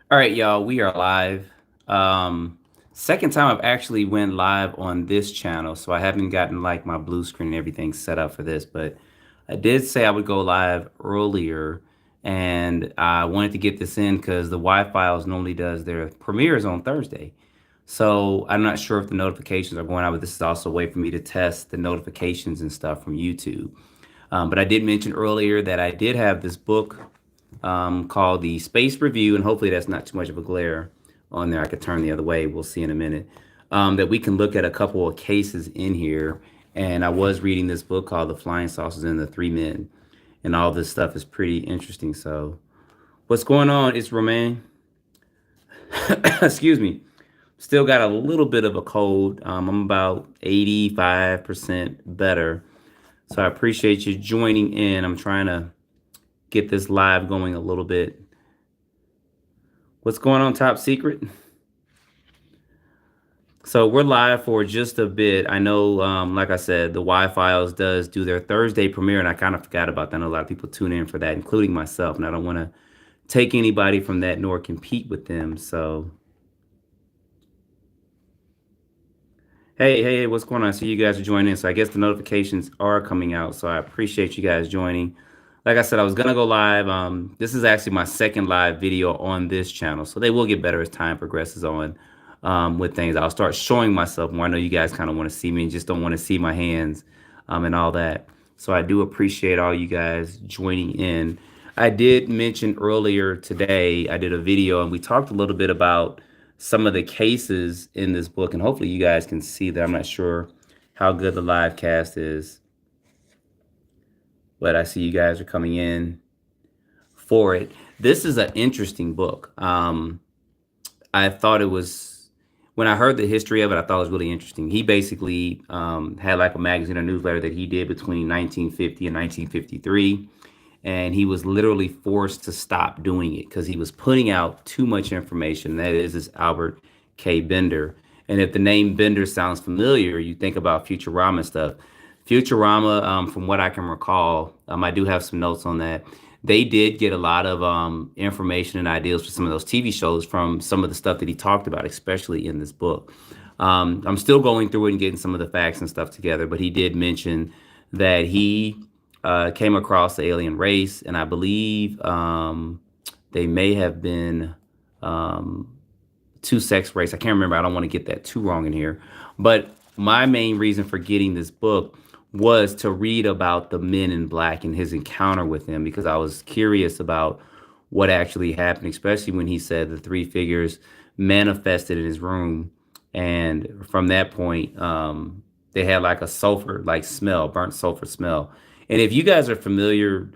All right, y'all, we are live. Um, Second time I've actually went live on this channel, so I haven't gotten like my blue screen and everything set up for this, but I did say I would go live earlier, and I wanted to get this in because the Wi-Files normally does their premieres on Thursday. So I'm not sure if the notifications are going out, but this is also a way for me to test the notifications and stuff from YouTube. But I did mention earlier that I did have this book called the Space Review, and hopefully that's not too much of a glare on there. I could turn the other way. We'll see in a minute. That we can look at a couple of cases in here. And I was reading this book called The Flying Saucers and the Three Men, and all this stuff is pretty interesting. So, what's going on? It's Romain. Excuse me. Still got a little bit of a cold. I'm about 85% better. So I appreciate you joining in. I'm trying to get this live going a little bit. What's going on, Top Secret? So we're live for just a bit. I know, like I said, the Y-Files does do their Thursday premiere, and I kind of forgot about that. I know a lot of people tune in for that, including myself, and I don't want to take anybody from that nor compete with them. So, hey, what's going on? I see you guys are joining in. So I guess the notifications are coming out. So I appreciate you guys joining. Like I said, I was gonna go live. This is actually my second live video on this channel, so they will get better as time progresses on with things. I'll start showing myself more. I know you guys kind of want to see me and just don't want to see my hands and all that. So I do appreciate all you guys joining in. I did mention earlier today, I did a video and we talked a little bit about some of the cases in this book, and hopefully you guys can see that. I'm not sure how good the live cast is, but I see you guys are coming in for it. This is an interesting book. I thought it was, when I heard the history of it, I thought it was really interesting. He basically had like a magazine or newsletter that he did between 1950 and 1953. And he was literally forced to stop doing it because he was putting out too much information. That is this Albert K. Bender. And if the name Bender sounds familiar, you think about Futurama stuff. Futurama, from what I can recall, I do have some notes on that. They did get a lot of information and ideas for some of those TV shows from some of the stuff that he talked about, especially in this book. I'm still going through it and getting some of the facts and stuff together, but he did mention that he came across the alien race, and I believe they may have been two-sex race. I can't remember. I don't want to get that too wrong in here. But my main reason for getting this book was to read about the Men in Black and his encounter with them, because I was curious about what actually happened, especially when he said the three figures manifested in his room. And from that point, they had like a sulfur like smell, burnt sulfur smell. And if you guys are familiar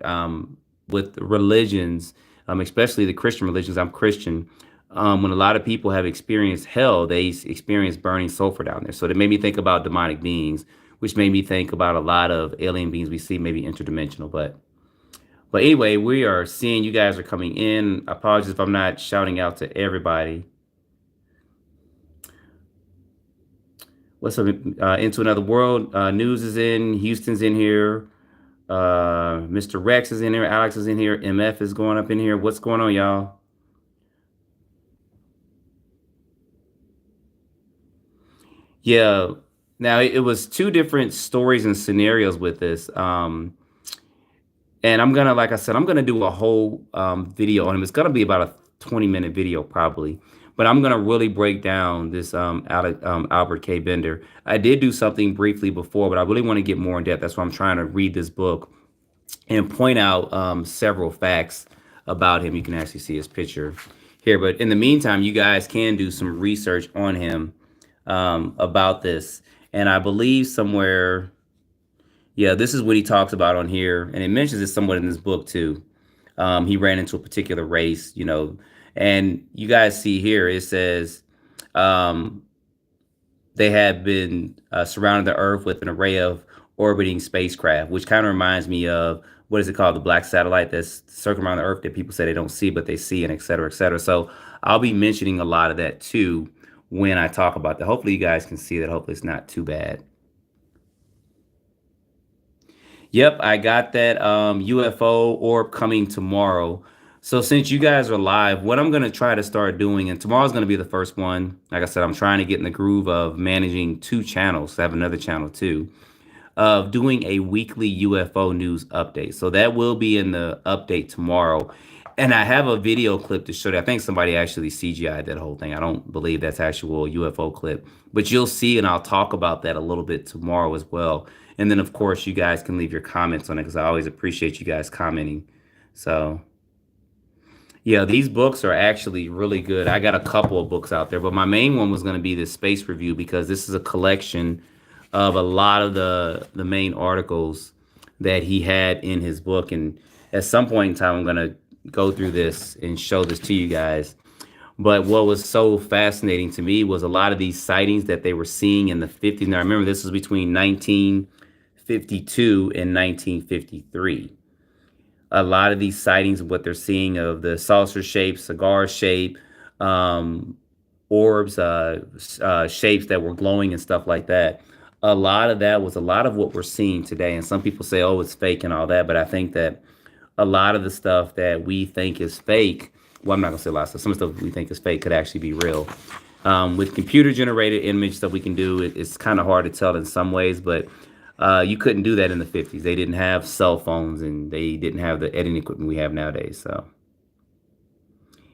with religions, especially the Christian religions, I'm Christian. When a lot of people have experienced hell, they experience burning sulfur down there. So that made me think about demonic beings, which made me think about a lot of alien beings we see, maybe interdimensional. But anyway, we are seeing you guys are coming in. Apologies if I'm not shouting out to everybody. What's up? Into Another World. News is in. Houston's in here. Mr. Rex is in here. Alex is in here. MF is going up in here. What's going on, y'all? Yeah. Now it was two different stories and scenarios with this. And I'm gonna, like I said, I'm gonna do a whole video on him. It's gonna be about a 20-minute video probably, but I'm gonna really break down this Albert K. Bender. I did do something briefly before, but I really want to get more in depth. That's why I'm trying to read this book and point out several facts about him. You can actually see his picture here, but in the meantime, you guys can do some research on him about this. And I believe somewhere, yeah, this is what he talks about on here, and it mentions it somewhat in this book too. He ran into a particular race, and you guys see here it says um, they had been surrounded the Earth with an array of orbiting spacecraft, which kind of reminds me of what is it called, the black satellite that's circling around the Earth that people say they don't see, but they see, and et cetera, et cetera. So I'll be mentioning a lot of that too when I talk about that. Hopefully, you guys can see that. Hopefully, it's not too bad. Yep, I got that UFO orb coming tomorrow. So since you guys are live, what I'm gonna try to start doing, and tomorrow's gonna be the first one. Like I said, I'm trying to get in the groove of managing two channels. I have another channel too, of doing a weekly UFO news update. So that will be in the update tomorrow. And I have a video clip to show that. I think somebody actually CGI'd that whole thing. I don't believe that's actual UFO clip, but you'll see, and I'll talk about that a little bit tomorrow as well. And then, of course, you guys can leave your comments on it because I always appreciate you guys commenting. So, yeah, these books are actually really good. I got a couple of books out there, but my main one was going to be this space review because this is a collection of a lot of the main articles that he had in his book. And at some point in time, I'm going to go through this and show this to you guys. But what was so fascinating to me was a lot of these sightings that they were seeing in the 50s. Now, remember, this was between 1952 and 1953. A lot of these sightings, what they're seeing of the saucer shape, cigar shape, um, orbs, shapes that were glowing and stuff like that. A lot of that was a lot of what we're seeing today. And some people say, oh, it's fake and all that. But I think that a lot of the stuff that we think is fake, well, I'm not gonna say a lot of stuff. Some stuff we think is fake could actually be real. With computer generated image stuff we can do, it's kind of hard to tell in some ways, but you couldn't do that in the 50s. They didn't have cell phones and they didn't have the editing equipment we have nowadays. So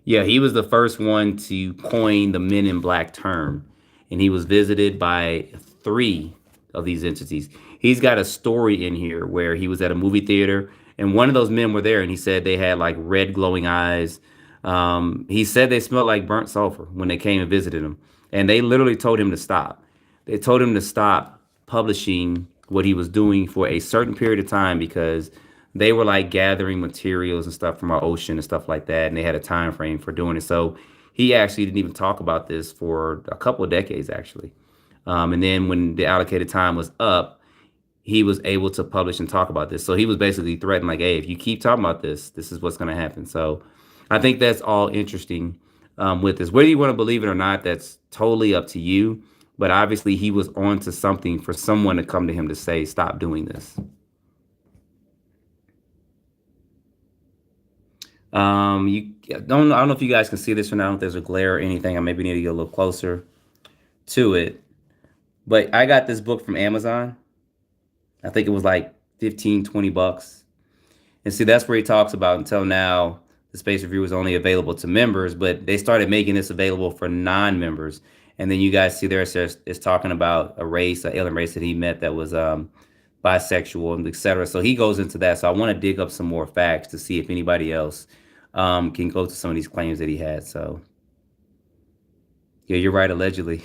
yeah, he was the first one to coin the Men in Black term, and he was visited by three of these entities. He's got a story in here where he was at a movie theater, and one of those men were there, and he said they had like red glowing eyes. He said they smelled like burnt sulfur when they came and visited him, and they literally told him to stop. They told him to stop publishing what he was doing for a certain period of time because they were like gathering materials and stuff from our ocean and stuff like that, and they had a time frame for doing it. So he actually didn't even talk about this for a couple of decades, actually. And then when the allocated time was up, he was able to publish and talk about this. So he was basically threatened, like, hey, if you keep talking about this, this is what's going to happen. So I think that's all interesting with this. Whether you want to believe it or not, that's totally up to you. But obviously, he was on to something for someone to come to him to say, stop doing this. You I don't know if you guys can see this or not. If there's a glare or anything, I maybe need to get a little closer to it. But I got this book from Amazon. I think it was like 15, 20 bucks. And see, that's where he talks about until now, the Space Review was only available to members, but they started making this available for non-members. And then you guys see there, it's talking about a race, an alien race that he met that was bisexual and etc. So he goes into that. So I want to dig up some more facts to see if anybody else can go to some of these claims that he had. So yeah, you're right, allegedly.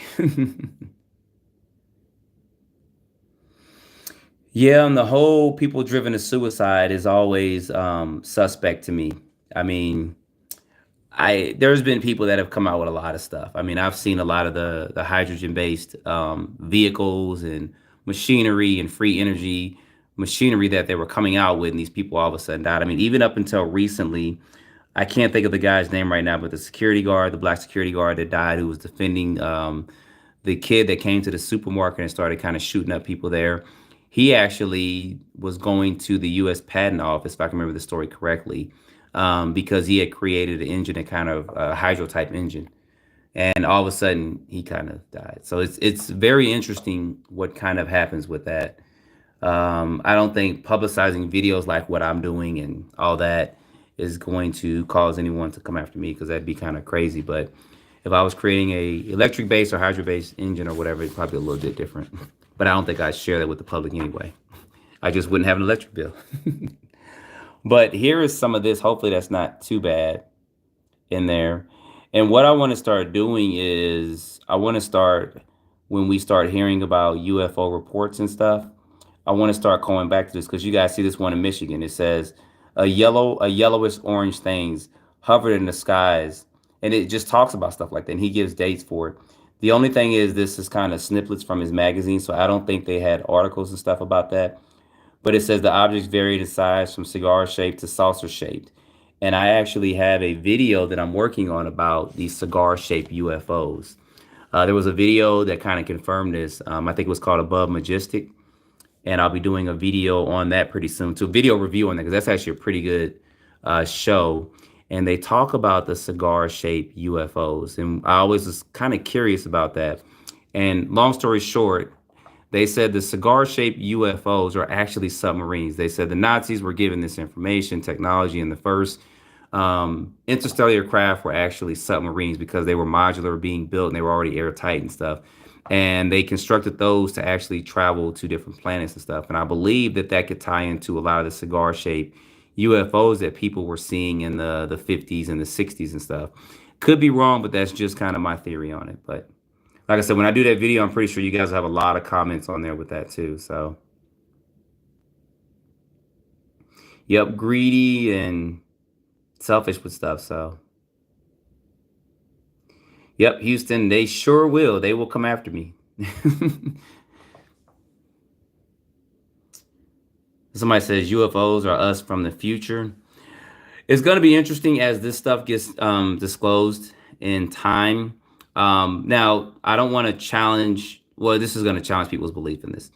Yeah, and the whole people driven to suicide is always suspect to me. I mean, I there's been people that have come out with a lot of stuff. I mean, I've seen a lot of the hydrogen based vehicles and machinery and free energy machinery that they were coming out with, and these people all of a sudden died. I mean, even up until recently, I can't think of the guy's name right now, but the security guard, the black security guard that died, who was defending the kid that came to the supermarket and started kind of shooting up people there. He actually was going to the U.S. Patent Office, if I can remember the story correctly, because he had created an engine, a kind of hydro type engine, and all of a sudden he kind of died. So it's very interesting what kind of happens with that. I don't think publicizing videos like what I'm doing and all that is going to cause anyone to come after me because that'd be kind of crazy. But if I was creating a electric based or hydro based engine or whatever, it's probably a little bit different. But I don't think I'd share that with the public anyway. I just wouldn't have an electric bill. But here is some of this. Hopefully that's not too bad in there. And what I want to start doing is I want to start when we start hearing about UFO reports and stuff. I want to start going back to this because you guys see this one in Michigan. It says a yellowish orange things hovered in the skies, and it just talks about stuff like that. And he gives dates for it. The only thing is this is kind of snippets from his magazine, so I don't think they had articles and stuff about that. But it says the objects varied in size from cigar shaped to saucer shaped. And I actually have a video that I'm working on about these cigar shaped UFOs. There was a video that kind of confirmed this. I think it was called Above Majestic. And I'll be doing a video on that pretty soon, too. Video review on that, because that's actually a pretty good show. and they talk about the cigar-shaped UFOs, and I always was kind of curious about that. And long story short, they said the cigar-shaped UFOs are actually submarines. They said the Nazis were given this information, technology, and the first interstellar craft were actually submarines because they were modular, being built, and they were already airtight and stuff. And they constructed those to actually travel to different planets and stuff. And I believe that that could tie into a lot of the cigar-shaped UFOs that people were seeing in the 50s and the 60s and stuff. Could be wrong, but that's just kind of my theory on it. But like I said, when I do that video, I'm pretty sure you guys will have a lot of comments on there with that too. So, yep, greedy and selfish with stuff. So, yep, Houston, they sure will. They will come after me. Somebody says UFOs are us from the future. It's going to be interesting as this stuff gets disclosed in time. Now, I don't want to challenge, well, this is going to challenge people's belief in this.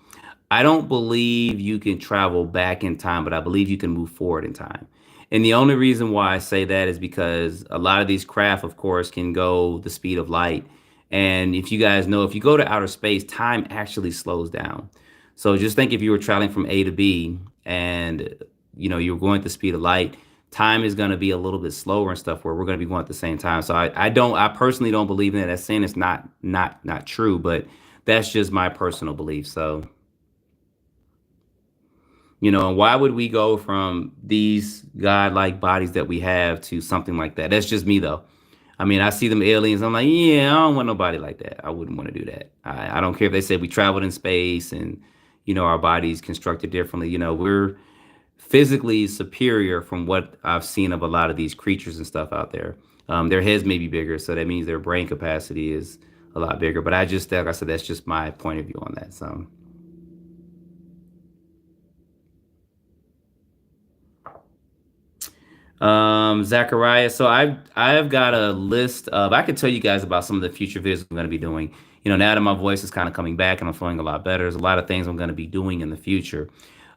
I don't believe you can travel back in time, but I believe you can move forward in time. And the only reason why I say that is because a lot of these craft, of course, can go the speed of light. And if you guys know, if you go to outer space, time actually slows down. So just think if you were traveling from A to B and you're going at the speed of light, time is going to be a little bit slower and stuff where we're going to be going at the same time. So I personally don't believe in that. That's saying it's not true, but that's just my personal belief. So, why would we go from these godlike bodies that we have to something like that? That's just me though. I mean, I see them aliens. I'm like, yeah, I don't want nobody like that. I wouldn't want to do that. I don't care if they said we traveled in space and, our bodies constructed differently. We're physically superior from what I've seen of a lot of these creatures and stuff out there. Their heads may be bigger, so that means their brain capacity is a lot bigger. But like I said, that's just my point of view on that. So. Zachariah. So I've got a list of, I could tell you guys about some of the future videos I'm going to be doing. Now that my voice is kind of coming back and I'm feeling a lot better, there's a lot of things I'm going to be doing in the future.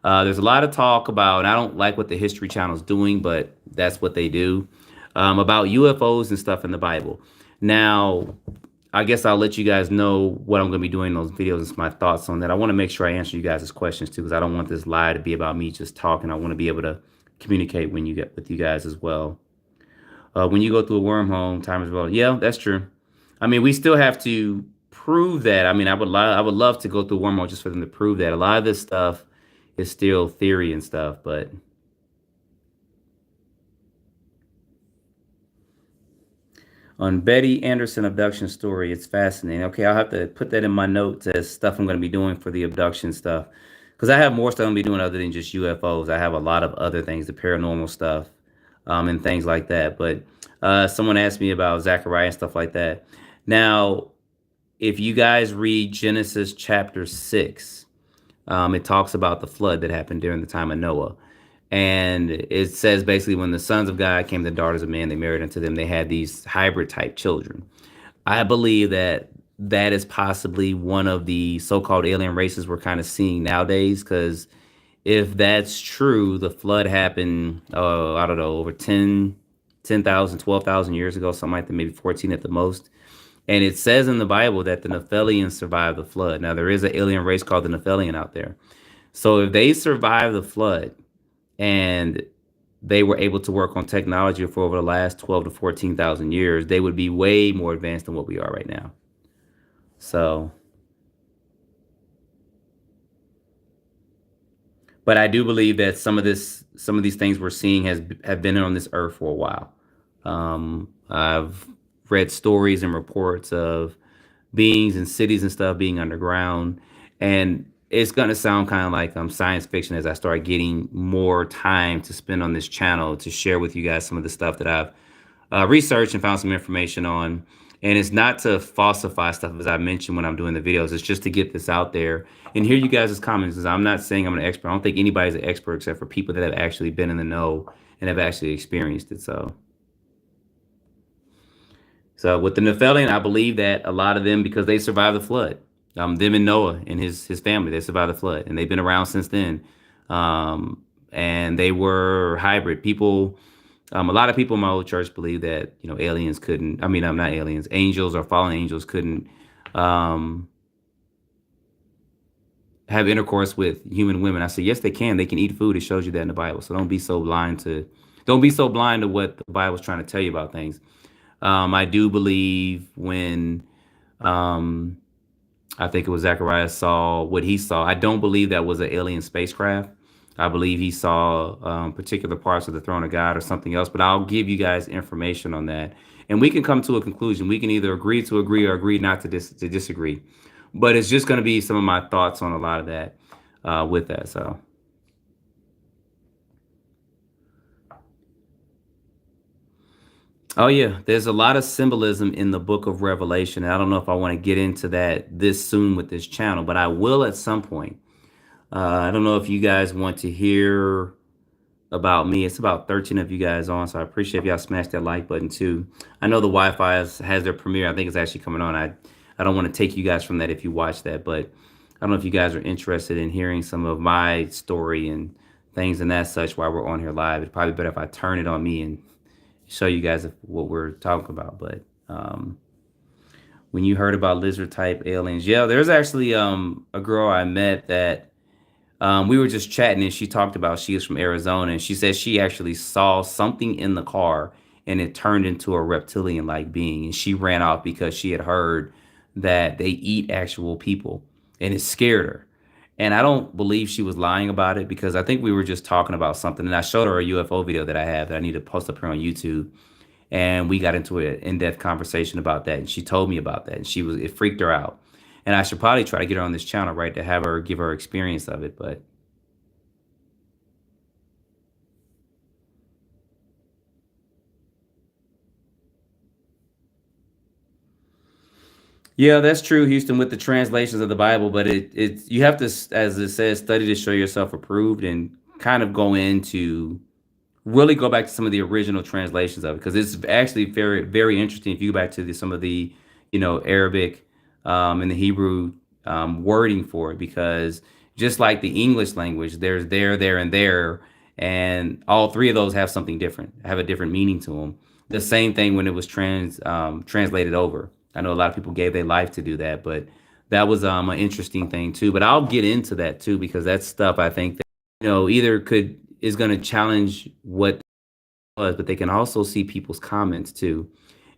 There's a lot of talk about, and I don't like what the History Channel is doing, but that's what they do, about UFOs and stuff in the Bible. Now, I guess I'll let you guys know what I'm going to be doing in those videos and my thoughts on that. I want to make sure I answer you guys' questions too, because I don't want this live to be about me just talking. I want to be able to communicate when you get with you guys as well. When you go through a wormhole, time as well. Yeah, that's true. I mean, we still have to prove that. I mean, I would love to go through a wormhole just for them to prove that. A lot of this stuff is still theory and stuff, but on Betty Anderson abduction story, it's fascinating. Okay, I'll have to put that in my notes as stuff I'm going to be doing for the abduction stuff. Because I have more stuff I'm going to be doing other than just UFOs. I have a lot of other things, the paranormal stuff, and things like that. But someone asked me about Zechariah and stuff like that. Now, if you guys read Genesis chapter 6, it talks about the flood that happened during the time of Noah. And it says basically when the sons of God came to the daughters of men, they married unto them, they had these hybrid type children. I believe that that is possibly one of the so-called alien races we're kind of seeing nowadays. Because if that's true, the flood happened, I don't know, over 10,000, 12,000 years ago, something like that, maybe 14 at the most. And it says in the Bible that the Nephilians survived the flood. Now, there is an alien race called the Nephilian out there. So if they survived the flood and they were able to work on technology for over the last 12 to 14,000 years, they would be way more advanced than what we are right now. So, but I do believe that some of these things we're seeing have been on this earth for a while. I've read stories and reports of beings and cities and stuff being underground, and it's gonna sound kind of like science fiction as I start getting more time to spend on this channel to share with you guys some of the stuff that I've researched and found some information on. And it's not to falsify stuff, as I mentioned when I'm doing the videos. It's just to get this out there and hear you guys' comments. Because I'm not saying I'm an expert. I don't think anybody's an expert except for people that have actually been in the know and have actually experienced it. So with the Nephilim, I believe that a lot of them, because they survived the flood, them and Noah and his family, they survived the flood, and they've been around since then. And they were hybrid people. A lot of people in my old church believe that aliens couldn't. I mean, I'm not aliens. Angels or fallen angels couldn't um, have intercourse with human women. I said, yes, they can. They can eat food. It shows you that in the Bible. So don't be so blind to what the Bible's trying to tell you about things. I do believe when um, I think it was Zachariah saw what he saw. I don't believe that was an alien spacecraft. I believe he saw particular parts of the throne of God or something else. But I'll give you guys information on that, and we can come to a conclusion. We can either agree to agree or agree not to disagree. But it's just going to be some of my thoughts on a lot of that with that. So. Oh yeah, there's a lot of symbolism in the book of Revelation. I don't know if I want to get into that this soon with this channel, but I will at some point. I don't know if you guys want to hear about me. It's about 13 of you guys on, so I appreciate if y'all smash that like button too. I know the Wi-Fi has their premiere. I think it's actually coming on. I don't want to take you guys from that if you watch that, but I don't know if you guys are interested in hearing some of my story and things and that such while we're on here live. It's probably better if I turn it on me and show you guys what we're talking about. But when you heard about lizard type aliens, yeah, there's actually a girl I met that we were just chatting and she talked about she is from Arizona and she said she actually saw something in the car and it turned into a reptilian like being and she ran off because she had heard that they eat actual people and it scared her. And I don't believe she was lying about it because I think we were just talking about something and I showed her a UFO video that I have that I need to post up here on YouTube and we got into an in-depth conversation about that and she told me about that and it freaked her out and I should probably try to get her on this channel, right, to have her give her experience of it. But yeah, that's true, Houston, with the translations of the Bible. But you have to, as it says, study to show yourself approved and kind of go into really go back to some of the original translations of it because it's actually very very interesting if you go back to some of the Arabic and the Hebrew wording for it because just like the English language there's there and there and all three of those have something different, have a different meaning to them. The same thing when it was translated over. I know a lot of people gave their life to do that, but that was an interesting thing too. But I'll get into that too because that's stuff I think that either could is going to challenge what was, but they can also see people's comments too.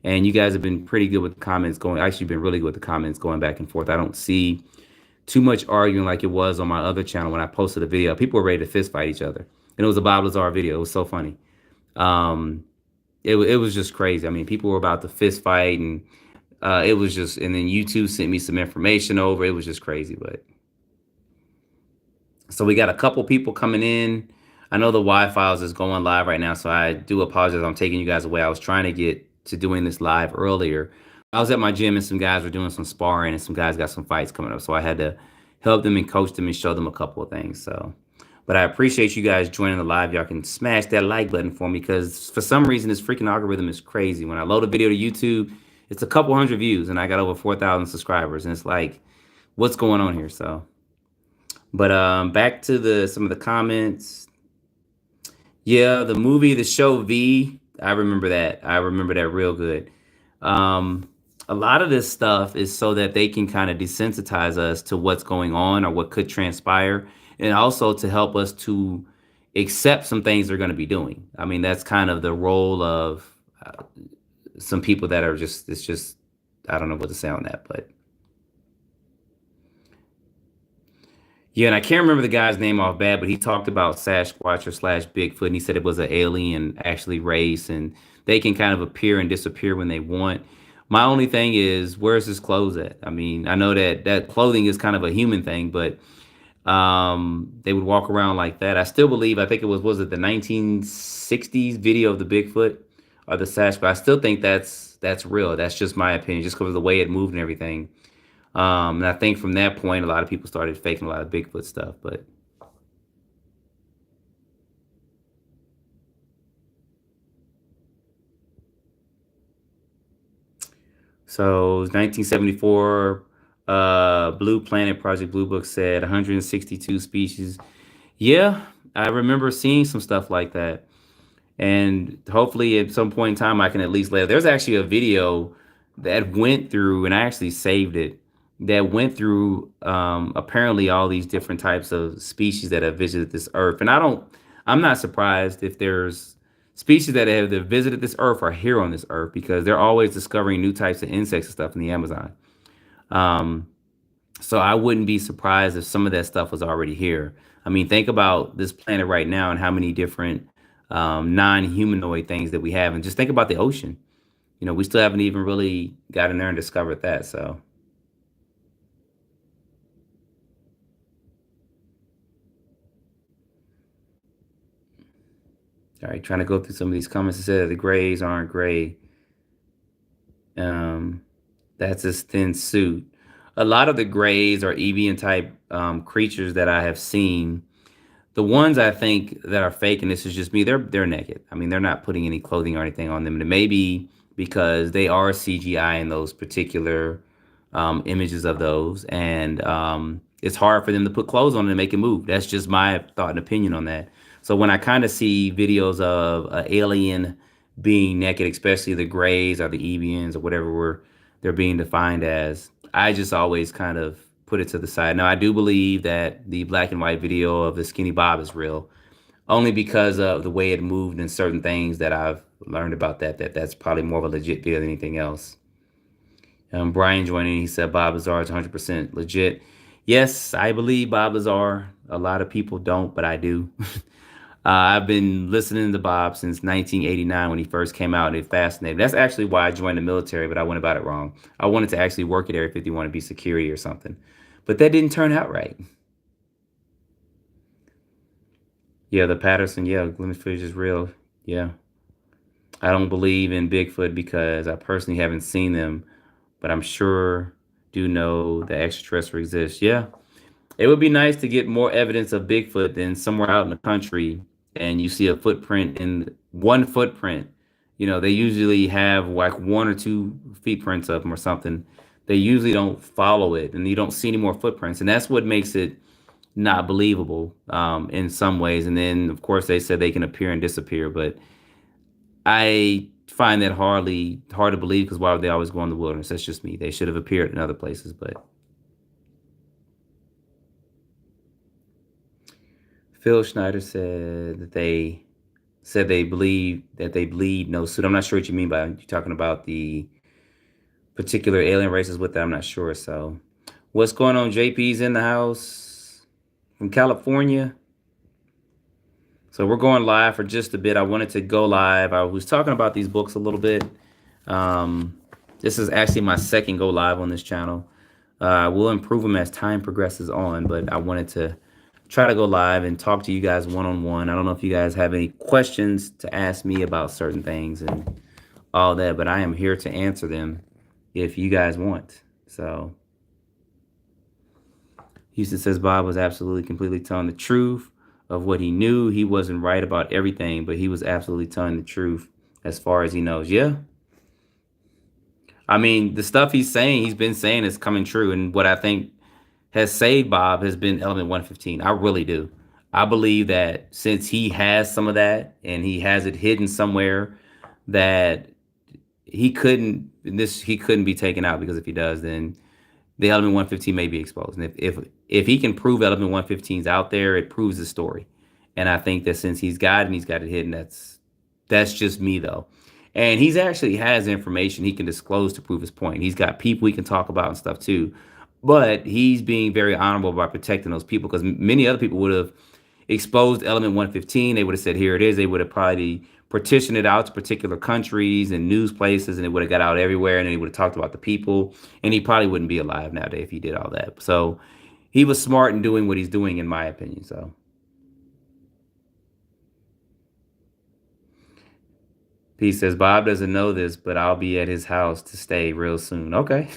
And you guys have been pretty good with the comments going. Actually, been really good with the comments going back and forth. I don't see too much arguing like it was on my other channel when I posted a video. People were ready to fist fight each other, and it was a Bob Lazar video. It was so funny. Um, it was just crazy. I mean, people were about to fist fight, and it was just. And then YouTube sent me some information over. It was just crazy, but. So we got a couple people coming in. I know the Wi-Fi is going live right now, so I do apologize. I'm taking you guys away. I was trying to get to doing this live earlier. I was at my gym and some guys were doing some sparring and some guys got some fights coming up. So I had to help them and coach them and show them a couple of things. So, but I appreciate you guys joining the live. Y'all can smash that like button for me because for some reason this freaking algorithm is crazy. When I load a video to YouTube, it's a couple hundred views and I got over 4,000 subscribers. And it's like, what's going on here? So. But back to some of the comments. Yeah, the movie, the show V, I remember that. I remember that real good. A lot of this stuff is so that they can kind of desensitize us to what's going on or what could transpire, and also to help us to accept some things they're going to be doing. I mean, that's kind of the role of some people that are it's just, I don't know what to say on that, but. Yeah, and I can't remember the guy's name off bad, but he talked about Sasquatch or slash Bigfoot, and he said it was an alien actually race, and they can kind of appear and disappear when they want. My only thing is, where's his clothes at? I mean, I know that clothing is kind of a human thing, but they would walk around like that. I still believe, I think was it the 1960s video of the Bigfoot or the Sasquatch? I still think that's real. That's just my opinion, just because of the way it moved and everything. And I think from that point, a lot of people started faking a lot of Bigfoot stuff. But so 1974, Blue Planet Project Blue Book said 162 species. Yeah, I remember seeing some stuff like that. And hopefully at some point in time I can at least let. There's actually a video that went through, and I actually saved it, that went through apparently all these different types of species that have visited this earth. And I'm not surprised if there's species that have visited this earth are here on this earth, because they're always discovering new types of insects and stuff in the Amazon. Um, so I wouldn't be surprised if some of that stuff was already here. I mean, think about this planet right now and how many different non-humanoid things that we have, and just think about the ocean. We still haven't even really got in there and discovered that. So, all right, trying to go through some of these comments. It said that the grays aren't gray. Um, that's his thin suit. A lot of the grays are avian type creatures that I have seen. The ones I think that are fake, and this is just me, they're naked. I mean, they're not putting any clothing or anything on them. And it may be because they are CGI in those particular images of those, and it's hard for them to put clothes on and make it move. That's just my thought and opinion on that. So when I kind of see videos of an alien being naked, especially the Greys or the Evians or whatever they're being defined as, I just always kind of put it to the side. Now I do believe that the black and white video of the Skinny Bob is real, only because of the way it moved and certain things that I've learned about that's probably more of a legit video than anything else. Brian joining, he said Bob Lazar is 100% legit. Yes, I believe Bob Lazar. A lot of people don't, but I do. I've been listening to Bob since 1989 when he first came out, and it fascinated me. That's actually why I joined the military, but I went about it wrong. I wanted to actually work at Area 51 and be security or something, but that didn't turn out right. Yeah, the Patterson, yeah, glimpse footage is real. Yeah. I don't believe in Bigfoot because I personally haven't seen them, but I'm sure do know the extraterrestrial exists. Yeah, it would be nice to get more evidence of Bigfoot than somewhere out in the country and you see a footprint in one footprint. They usually have like one or two footprints of them or something. They usually don't follow it, and you don't see any more footprints, and that's what makes it not believable in some ways. And then, of course, they said they can appear and disappear, but I find that hard to believe, because why would they always go in the wilderness? That's just me. They should have appeared in other places, but Phil Schneider said they believe that they bleed no suit. I'm not sure what you mean by you talking about the particular alien races with that. I'm not sure. So, what's going on? JP's in the house from California. So we're going live for just a bit. I wanted to go live. I was talking about these books a little bit. This is actually my second go live on this channel. We'll improve them as time progresses on, but I wanted to try to go live and talk to you guys one-on-one. I don't know if you guys have any questions to ask me about certain things and all that, but I am here to answer them if you guys want. So Houston says Bob was absolutely completely telling the truth of what he knew. He wasn't right about everything, but he was absolutely telling the truth as far as he knows. Yeah. I mean, the stuff he's been saying is coming true. And what I think has saved Bob has been Element 115. I really do. I believe that since he has some of that and he has it hidden somewhere, that he couldn't be taken out, because if he does, then the Element 115 may be exposed. And if he can prove Element 115's out there, it proves the story. And I think that since he's got it hidden, that's just me though. And he's actually has information he can disclose to prove his point. He's got people he can talk about and stuff too. But he's being very honorable by protecting those people, because many other people would have exposed Element 115. They would have said, here it is. They would have probably partitioned it out to particular countries and news places, and it would have got out everywhere, and then he would have talked about the people, and he probably wouldn't be alive nowadays if he did all that. So he was smart in doing what he's doing, in my opinion. So he says, Bob doesn't know this, but I'll be at his house to stay real soon. Okay.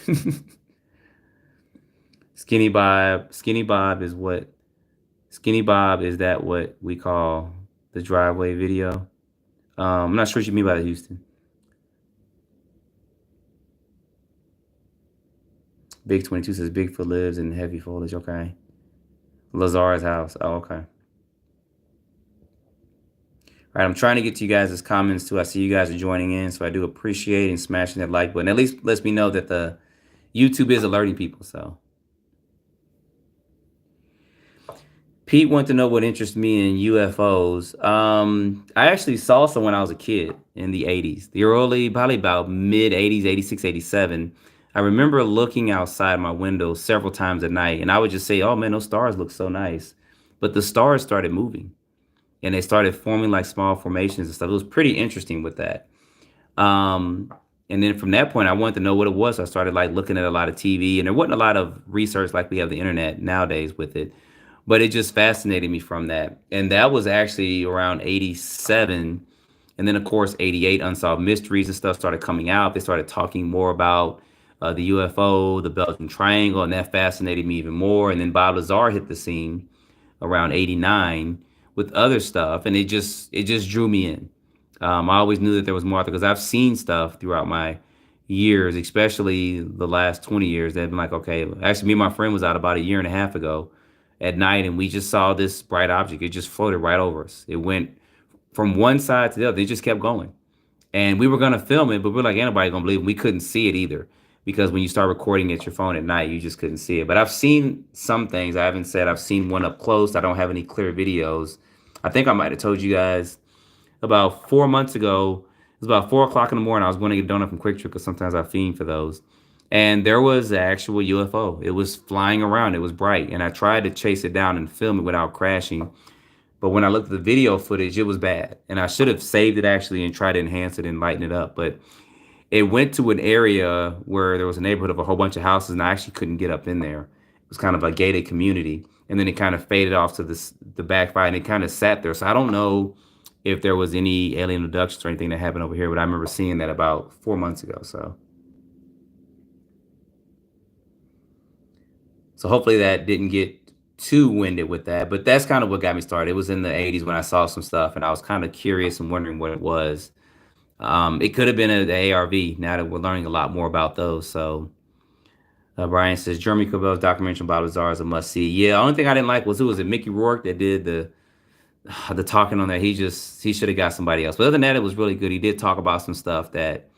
Skinny Bob is what? Skinny Bob, is that what we call the driveway video? I'm not sure what you mean by that, Houston. Big 22 says Bigfoot lives in heavy foliage. Okay. Lazar's house. Oh, okay. All right, I'm trying to get to you guys' comments too. I see you guys are joining in, so I do appreciate and smashing that like button. At least lets me know that the YouTube is alerting people. So Pete wanted to know what interests me in UFOs. I actually saw some when I was a kid in the 80s, the early, probably about mid 80s, 86, 87. I remember looking outside my window several times at night, and I would just say, oh man, those stars look so nice. But the stars started moving and they started forming like small formations and stuff. It was pretty interesting with that. Um, and then from that point, I wanted to know what it was. So I started like looking at a lot of TV, and there wasn't a lot of research like we have the internet nowadays with it, but it just fascinated me from that. And that was actually around 87. And then, of course, 88, Unsolved Mysteries and stuff started coming out. They started talking more about the UFO, the Belgian Triangle, and that fascinated me even more. And then Bob Lazar hit the scene around 89 with other stuff, and it just drew me in. I always knew that there was more out there because I've seen stuff throughout my years, especially the last 20 years. That have been like, okay, actually, me and my friend was out about a year and a half ago at night, and we just saw this bright object. It just floated right over us. It went from one side to the other. It just kept going. And we were gonna film it, but we're like, anybody gonna believe it? We couldn't see it either because when you start recording at your phone at night, you just couldn't see it. But I've seen some things. I haven't said I've seen one up close. I don't have any clear videos. I think I might have told you guys about 4 months ago. It was about 4 o'clock in the morning. I was going to get a donut from Quick Trip because sometimes I fiend for those. And there was an actual UFO. It was flying around. It was bright, and I tried to chase it down and film it without crashing. But when I looked at the video footage, it was bad. And I should have saved it actually and tried to enhance it and lighten it up. But it went to an area where there was a neighborhood of a whole bunch of houses, and I actually couldn't get up in there. It was kind of a gated community. And then it kind of faded off to the backfire, and it kind of sat there. So I don't know if there was any alien abductions or anything that happened over here, but I remember seeing that about 4 months ago. So hopefully that didn't get too winded with that. But that's kind of what got me started. It was in the 80s when I saw some stuff, and I was kind of curious and wondering what it was. It could have been the ARV. Now that we're learning a lot more about those. So Brian says Jeremy Corbell's documentary about Lazar is a must see. Yeah, the only thing I didn't like was, it Mickey Rourke that did the talking on that. He should have got somebody else. But other than that, it was really good. He did talk about some stuff that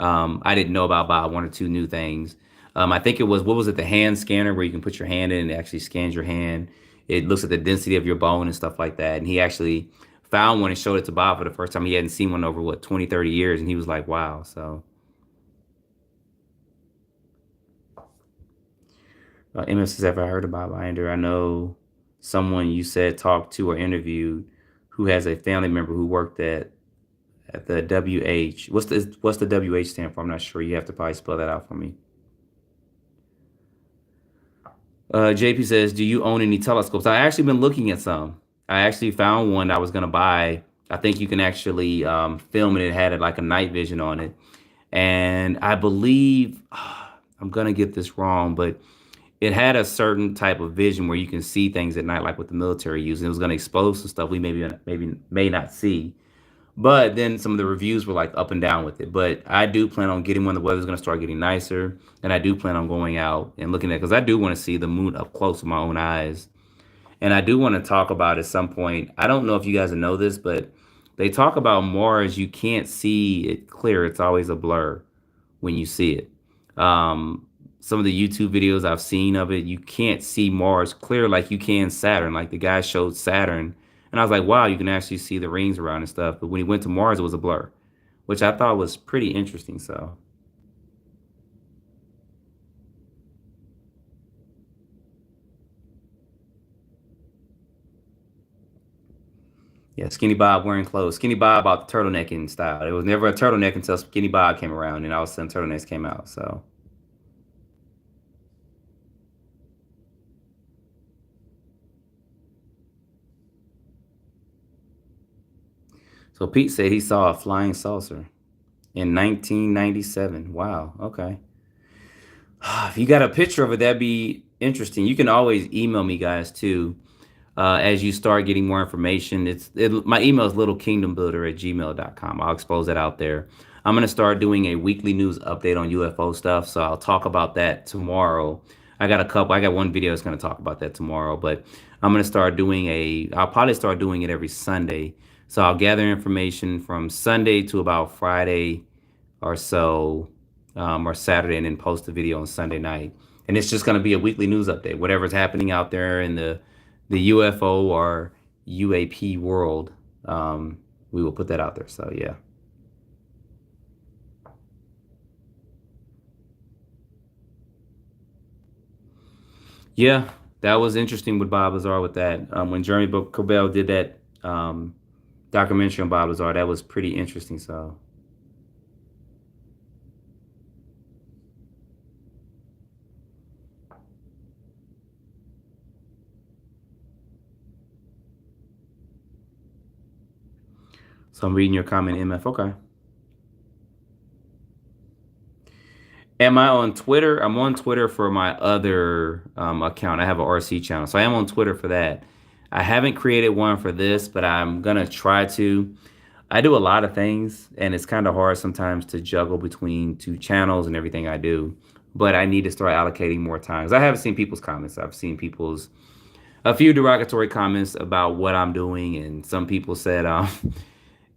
I didn't know about one or two new things. I think it was, what was it, the hand scanner where you can put your hand in and it actually scans your hand. It looks at the density of your bone and stuff like that. And he actually found one and showed it to Bob for the first time. He hadn't seen one over, what, 20, 30 years. And he was like, wow. So MS says, have I heard about Binder? I know someone you said talked to or interviewed who has a family member who worked at the WH. What's the WH stand for? I'm not sure. You have to probably spell that out for me. JP says, do you own any telescopes? I actually been looking at some. I actually found one I was gonna buy. I think you can actually film it. It had like a night vision on it, and I believe I'm gonna get this wrong, but it had a certain type of vision where you can see things at night, like what the military used. And it was gonna expose some stuff we maybe may not see. But then some of the reviews were like up and down with it. But I do plan on getting when the weather's going to start getting nicer. And I do plan on going out and looking at, because I do want to see the moon up close with my own eyes. And I do want to talk about at some point. I don't know if you guys know this, but they talk about Mars. You can't see it clear. It's always a blur when you see it. Some of the YouTube videos I've seen of it, you can't see Mars clear like you can Saturn. Like the guy showed Saturn, and I was like, wow, you can actually see the rings around and stuff. But when he went to Mars, it was a blur, which I thought was pretty interesting. So yeah, Skinny Bob wearing clothes. Skinny Bob about the turtlenecking style. It was never a turtleneck until Skinny Bob came around, and all of a sudden turtlenecks came out. So Pete said he saw a flying saucer in 1997. Wow. Okay. If you got a picture of it, that'd be interesting. You can always email me, guys, too, as you start getting more information. My email is littlekingdombuilder@gmail.com. I'll expose that out there. I'm going to start doing a weekly news update on UFO stuff, so I'll talk about that tomorrow. I got one video that's going to talk about that tomorrow, but I'll probably start doing it every Sunday. So I'll gather information from Sunday to about Friday or so, or Saturday, and then post the video on Sunday night. And it's just going to be a weekly news update. Whatever's happening out there in the UFO or UAP world, we will put that out there. So yeah. Yeah, that was interesting with Bob Lazar with that. When Jeremy Corbell did that documentary on Bob Lazar, that was pretty interesting. So I'm reading your comment, MF. Okay. Am I on Twitter? I'm on Twitter for my other account. I have a RC channel, so I am on Twitter for that. I haven't created one for this, but I'm gonna try to. I do a lot of things, and it's kind of hard sometimes to juggle between two channels and everything I do. But I need to start allocating more time. 'Cause I haven't seen people's comments. I've seen people's a few derogatory comments about what I'm doing, and some people said,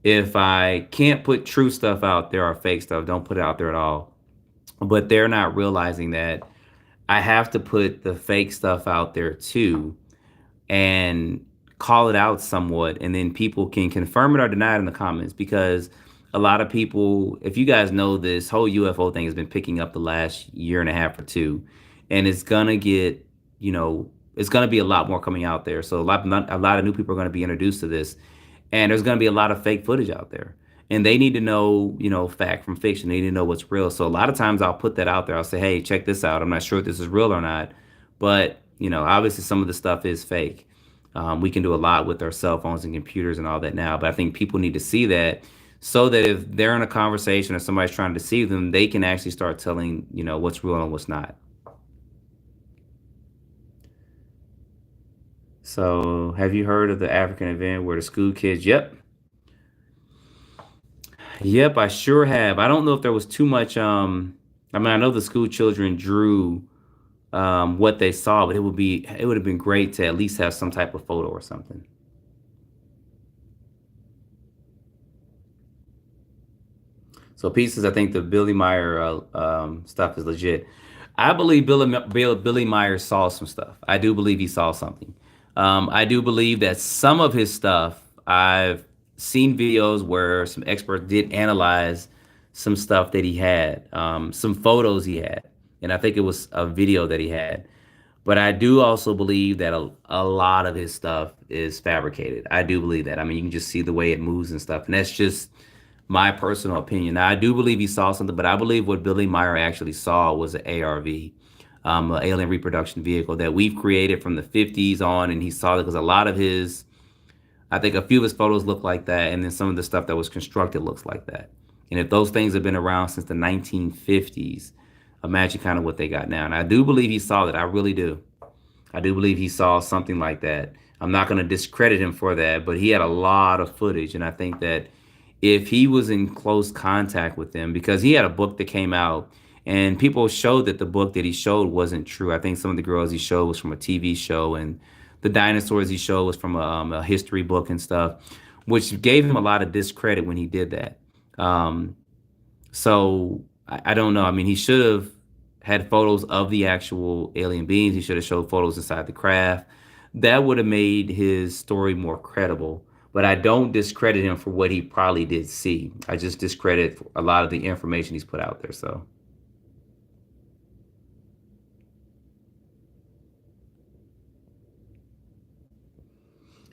if I can't put true stuff out there or fake stuff, don't put it out there at all. But they're not realizing that I have to put the fake stuff out there too and call it out somewhat, and then people can confirm it or deny it in the comments. Because a lot of people, if you guys know, this whole UFO thing has been picking up the last year and a half or two, and it's gonna get, it's gonna be a lot more coming out there. So a lot of new people are gonna be introduced to this, and there's gonna be a lot of fake footage out there. And they need to know, fact from fiction. They need to know what's real. So a lot of times I'll put that out there. I'll say, hey, check this out. I'm not sure if this is real or not, but obviously some of the stuff is fake. We can do a lot with our cell phones and computers and all that now, but I think people need to see that, so that if they're in a conversation or somebody's trying to deceive them, they can actually start telling, what's real and what's not. So have you heard of the African event where the school kids? Yep. Yep, I sure have. I don't know if there was too much. I mean, I know the school children drew what they saw, but it would have been great to at least have some type of photo or something. So pieces, I think the Billy Meyer stuff is legit. I believe Billy Meyer saw some stuff. I do believe he saw something. I do believe that some of his stuff, I've seen videos where some experts did analyze some stuff that he had, some photos he had, and I think it was a video that he had. But I do also believe that a lot of his stuff is fabricated. I do believe that. I mean, you can just see the way it moves and stuff. And that's just my personal opinion. Now, I do believe he saw something, but I believe what Billy Meyer actually saw was an ARV, an alien reproduction vehicle that we've created from the 50s on. And he saw it because a lot of his, I think a few of his photos look like that. And then some of the stuff that was constructed looks like that. And if those things have been around since the 1950s, imagine kind of what they got now. And I do believe he saw that. I really do. I do believe he saw something like that. I'm not going to discredit him for that, but he had a lot of footage. And I think that if he was in close contact with them, because he had a book that came out and people showed that the book that he showed wasn't true. I think some of the girls he showed was from a TV show, and the dinosaurs he showed was from a history book and stuff, which gave him a lot of discredit when he did that. Um, so I don't know. I mean, he should have had photos of the actual alien beings. He should have showed photos inside the craft. That would have made his story more credible. But I don't discredit him for what he probably did see. I just discredit a lot of the information he's put out there. So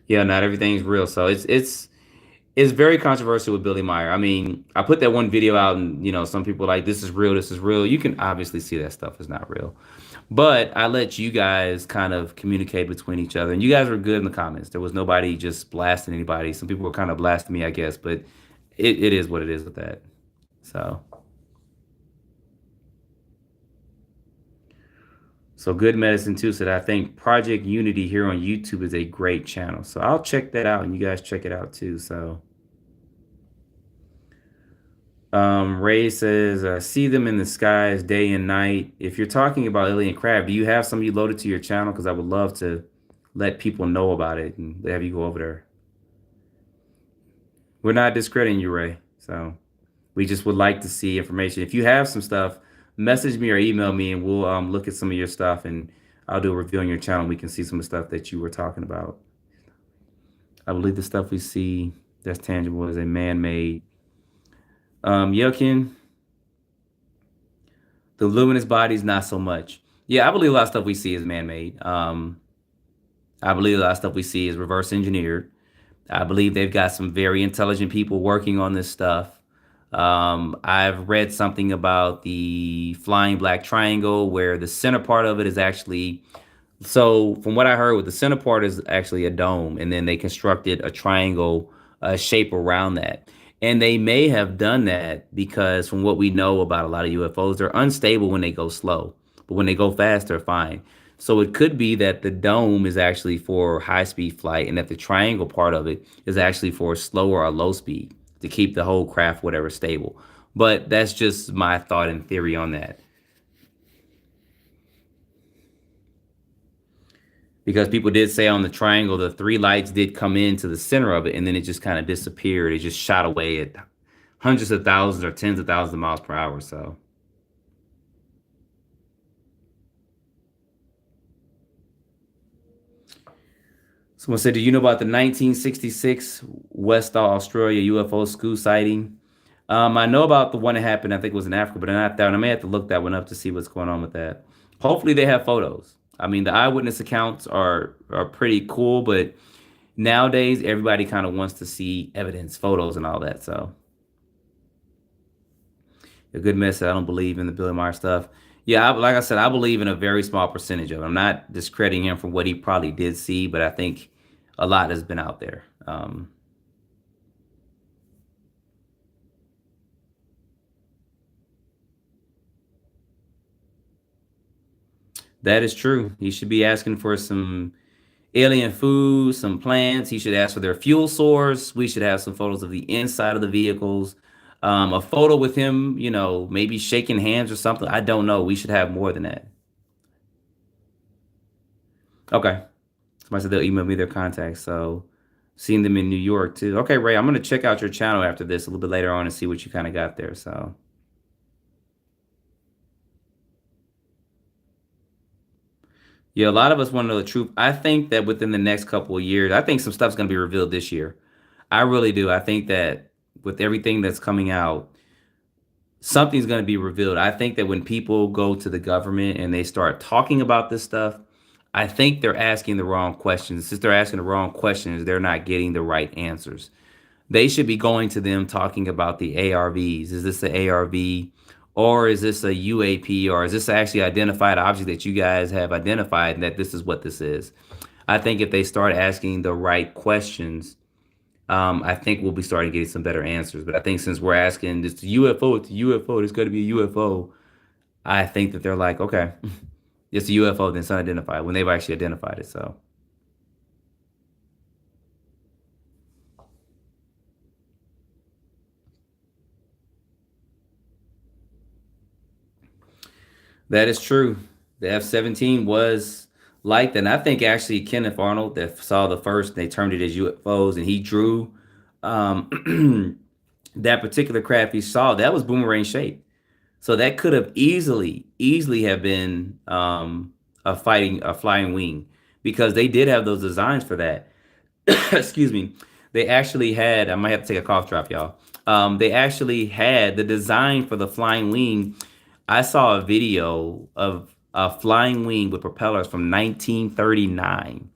yeah, not everything's real. So it's very controversial with Billy Meyer. I mean, I put that one video out, and some people are like, this is real, this is real. You can obviously see that stuff is not real. But I let you guys kind of communicate between each other. And you guys were good in the comments. There was nobody just blasting anybody. Some people were kind of blasting me, I guess, but it is what it is with that. So so Good Medicine too said, I think Project Unity here on YouTube is a great channel. So I'll check that out, and you guys check it out too. So Ray says, see them in the skies day and night. If you're talking about alien craft, do you have some you loaded to your channel? Because I would love to let people know about it and have you go over there. We're not discrediting you, Ray. So we just would like to see information. If you have some stuff, message me or email me, and we'll look at some of your stuff, and I'll do a review on your channel. We can see some of the stuff that you were talking about. I believe the stuff we see that's tangible is a man-made. Yokin, the luminous bodies, not so much. Yeah, I believe a lot of stuff we see is man-made. I believe a lot of stuff we see is reverse engineered. I believe they've got some very intelligent people working on this stuff. I've read something about the flying black triangle where the center part of it is actually, so from what I heard, with the center part is actually a dome, and then they constructed a triangle shape around that. And they may have done that because from what we know about a lot of UFOs, they're unstable when they go slow, but when they go fast, they're fine. So it could be that the dome is actually for high speed flight, and that the triangle part of it is actually for slower or low speed to keep the whole craft whatever stable. But that's just my thought and theory on that. Because people did say on the triangle, the three lights did come into the center of it, and then it just kind of disappeared. It just shot away at hundreds of thousands or tens of thousands of miles per hour. So someone said, "Do you know about the 1966 Westall, Australia UFO school sighting?" I know about the one that happened. I think it was in Africa, but not that one. I may have to look that one up to see what's going on with that. Hopefully, they have photos. I mean, the eyewitness accounts are pretty cool, but nowadays everybody kind of wants to see evidence, photos, and all that. So a good message. I don't believe in the Billy Meyer stuff. Yeah, like I said, I believe in a very small percentage of it. I'm not discrediting him from what he probably did see, but I think a lot has been out there. That is true. He should be asking for some alien food, some plants. He should ask for their fuel source. We should have some photos of the inside of the vehicles. A photo with him, maybe shaking hands or something. I don't know. We should have more than that. Okay. Somebody said they'll email me their contacts. So seeing them in New York too. Okay, Ray, I'm gonna check out your channel after this a little bit later on and see what you kind of got there. So yeah, a lot of us want to know the truth. I think that within the next couple of years, I think some stuff's gonna be revealed this year. I really do. I think that with everything that's coming out, something's going to be revealed. I think that when people go to the government and they start talking about this stuff, I think they're asking the wrong questions. Since they're asking the wrong questions, they're not getting the right answers. They should be going to them talking about the ARVs. Is this the ARV, or is this a UAP, or is this actually identified object that you guys have identified and that this is what this is? I think if they start asking the right questions, I think we'll be starting getting some better answers. But I think since we're asking it's a UFO, it's a UFO, there's got to be a UFO. I think that they're like, okay, it's a UFO, then it's unidentified when they've actually identified it. So that is true. The F-17 was like that. And I think actually Kenneth Arnold that saw the first, they termed it as UFOs, and he drew that particular craft he saw. That was boomerang shaped. So that could have easily have been a flying wing, because they did have those designs for that. Excuse me. They actually had, I might have to take a cough drop, y'all. They actually had the design for the flying wing. I saw a video of a flying wing with propellers from 1939.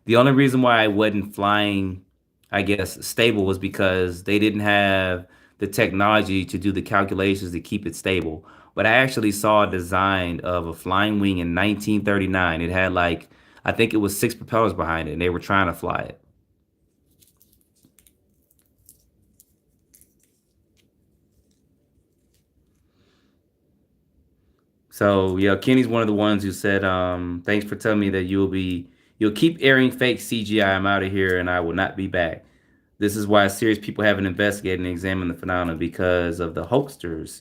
The only reason why I wasn't flying, I guess, stable was because they didn't have the technology to do the calculations to keep it stable. But I actually saw a design of a flying wing in 1939. It had like, I think it was six propellers behind it, and they were trying to fly it. So yeah, Kenny's one of the ones who said, "Thanks for telling me that you'll keep airing fake CGI. I'm out of here, and I will not be back. This is why serious people haven't investigated and examined the phenomenon because of the hoaxsters."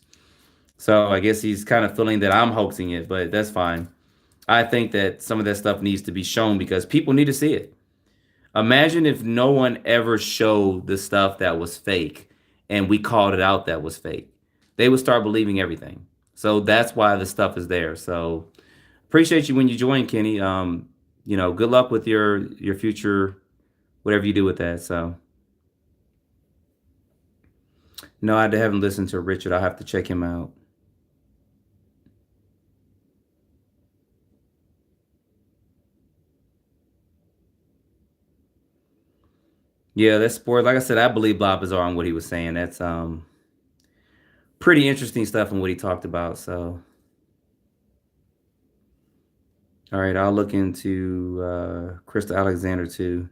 So I guess he's kind of feeling that I'm hoaxing it, but that's fine. I think that some of that stuff needs to be shown because people need to see it. Imagine if no one ever showed the stuff that was fake and we called it out that was fake. They would start believing everything. So that's why the stuff is there. So appreciate you when you join, Kenny. Good luck with your future, whatever you do with that. So no, I haven't listened to Richard. I'll have to check him out. Yeah, that's sport. Like I said, I believe Bob Bizarre on what he was saying. That's pretty interesting stuff and what he talked about. So all right, I'll look into Crystal Alexander too.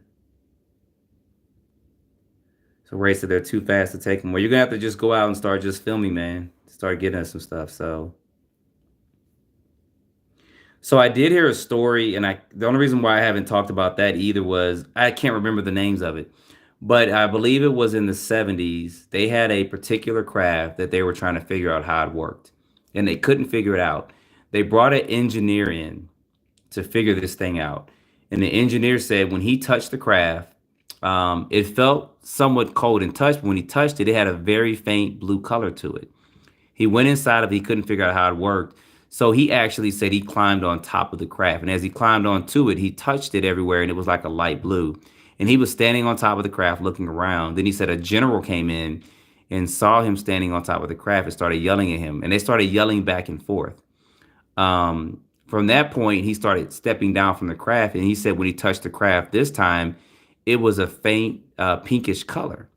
So Ray said they're too fast to take them. Well, you're gonna have to just go out and start just filming, man. Start getting us some stuff. So I did hear a story, and the only reason why I haven't talked about that either was I can't remember the names of it, but I believe it was in the 70s. They had a particular craft that they were trying to figure out how it worked, and they couldn't figure it out. They brought an engineer in to figure this thing out, and the engineer said when he touched the craft, it felt somewhat cold and touch, but when he touched it, it had a very faint blue color to it. He went inside of it, he couldn't figure out how it worked. So he actually said he climbed on top of the craft. And as he climbed onto it, he touched it everywhere and it was like a light blue. And he was standing on top of the craft looking around. Then he said a general came in and saw him standing on top of the craft and started yelling at him. And they started yelling back and forth. From that point, he started stepping down from the craft. And he said when he touched the craft this time, it was a faint pinkish color.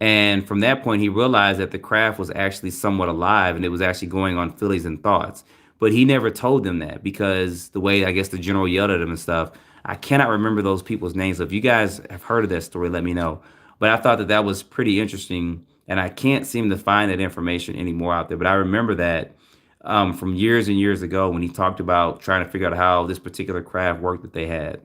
And from that point, he realized that the craft was actually somewhat alive and it was actually going on feelings and thoughts. But he never told them that because the way I guess the general yelled at him and stuff, I cannot remember those people's names. So if you guys have heard of that story, let me know. But I thought that that was pretty interesting. And I can't seem to find that information anymore out there. But I remember that from years and years ago when he talked about trying to figure out how this particular craft worked that they had.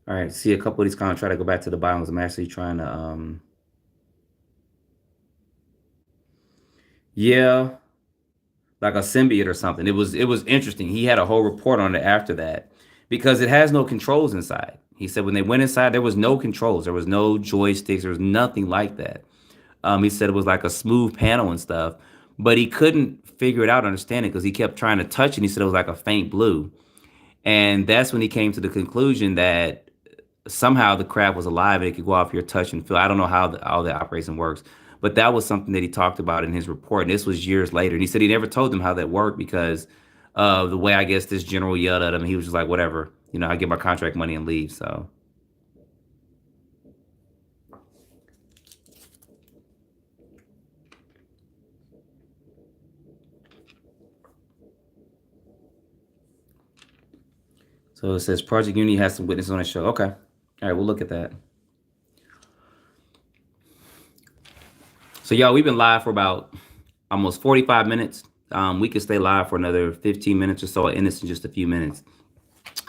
All right, see a couple of these kind of try to go back to the biomes. I'm actually trying to yeah, like a symbiote or something. It was interesting. He had a whole report on it after that because it has no controls inside. He said when they went inside, there was no controls, there was no joysticks, there was nothing like that. He said it was like a smooth panel and stuff, but he couldn't figure it out, understand it, because he kept trying to touch it. And he said it was like a faint blue, and that's when he came to the conclusion that somehow the crab was alive and it could go off your touch and feel. I don't know how all the operation works, but that was something that he talked about in his report. And this was years later. And he said he never told them how that worked because of the way I guess this general yelled at him. He was just like, whatever, I get my contract money and leave. So it says Project Unity has some witnesses on the show. Okay. All right, we'll look at that. So y'all, we've been live for about almost 45 minutes. We could stay live for another 15 minutes or so, and this in just a few minutes.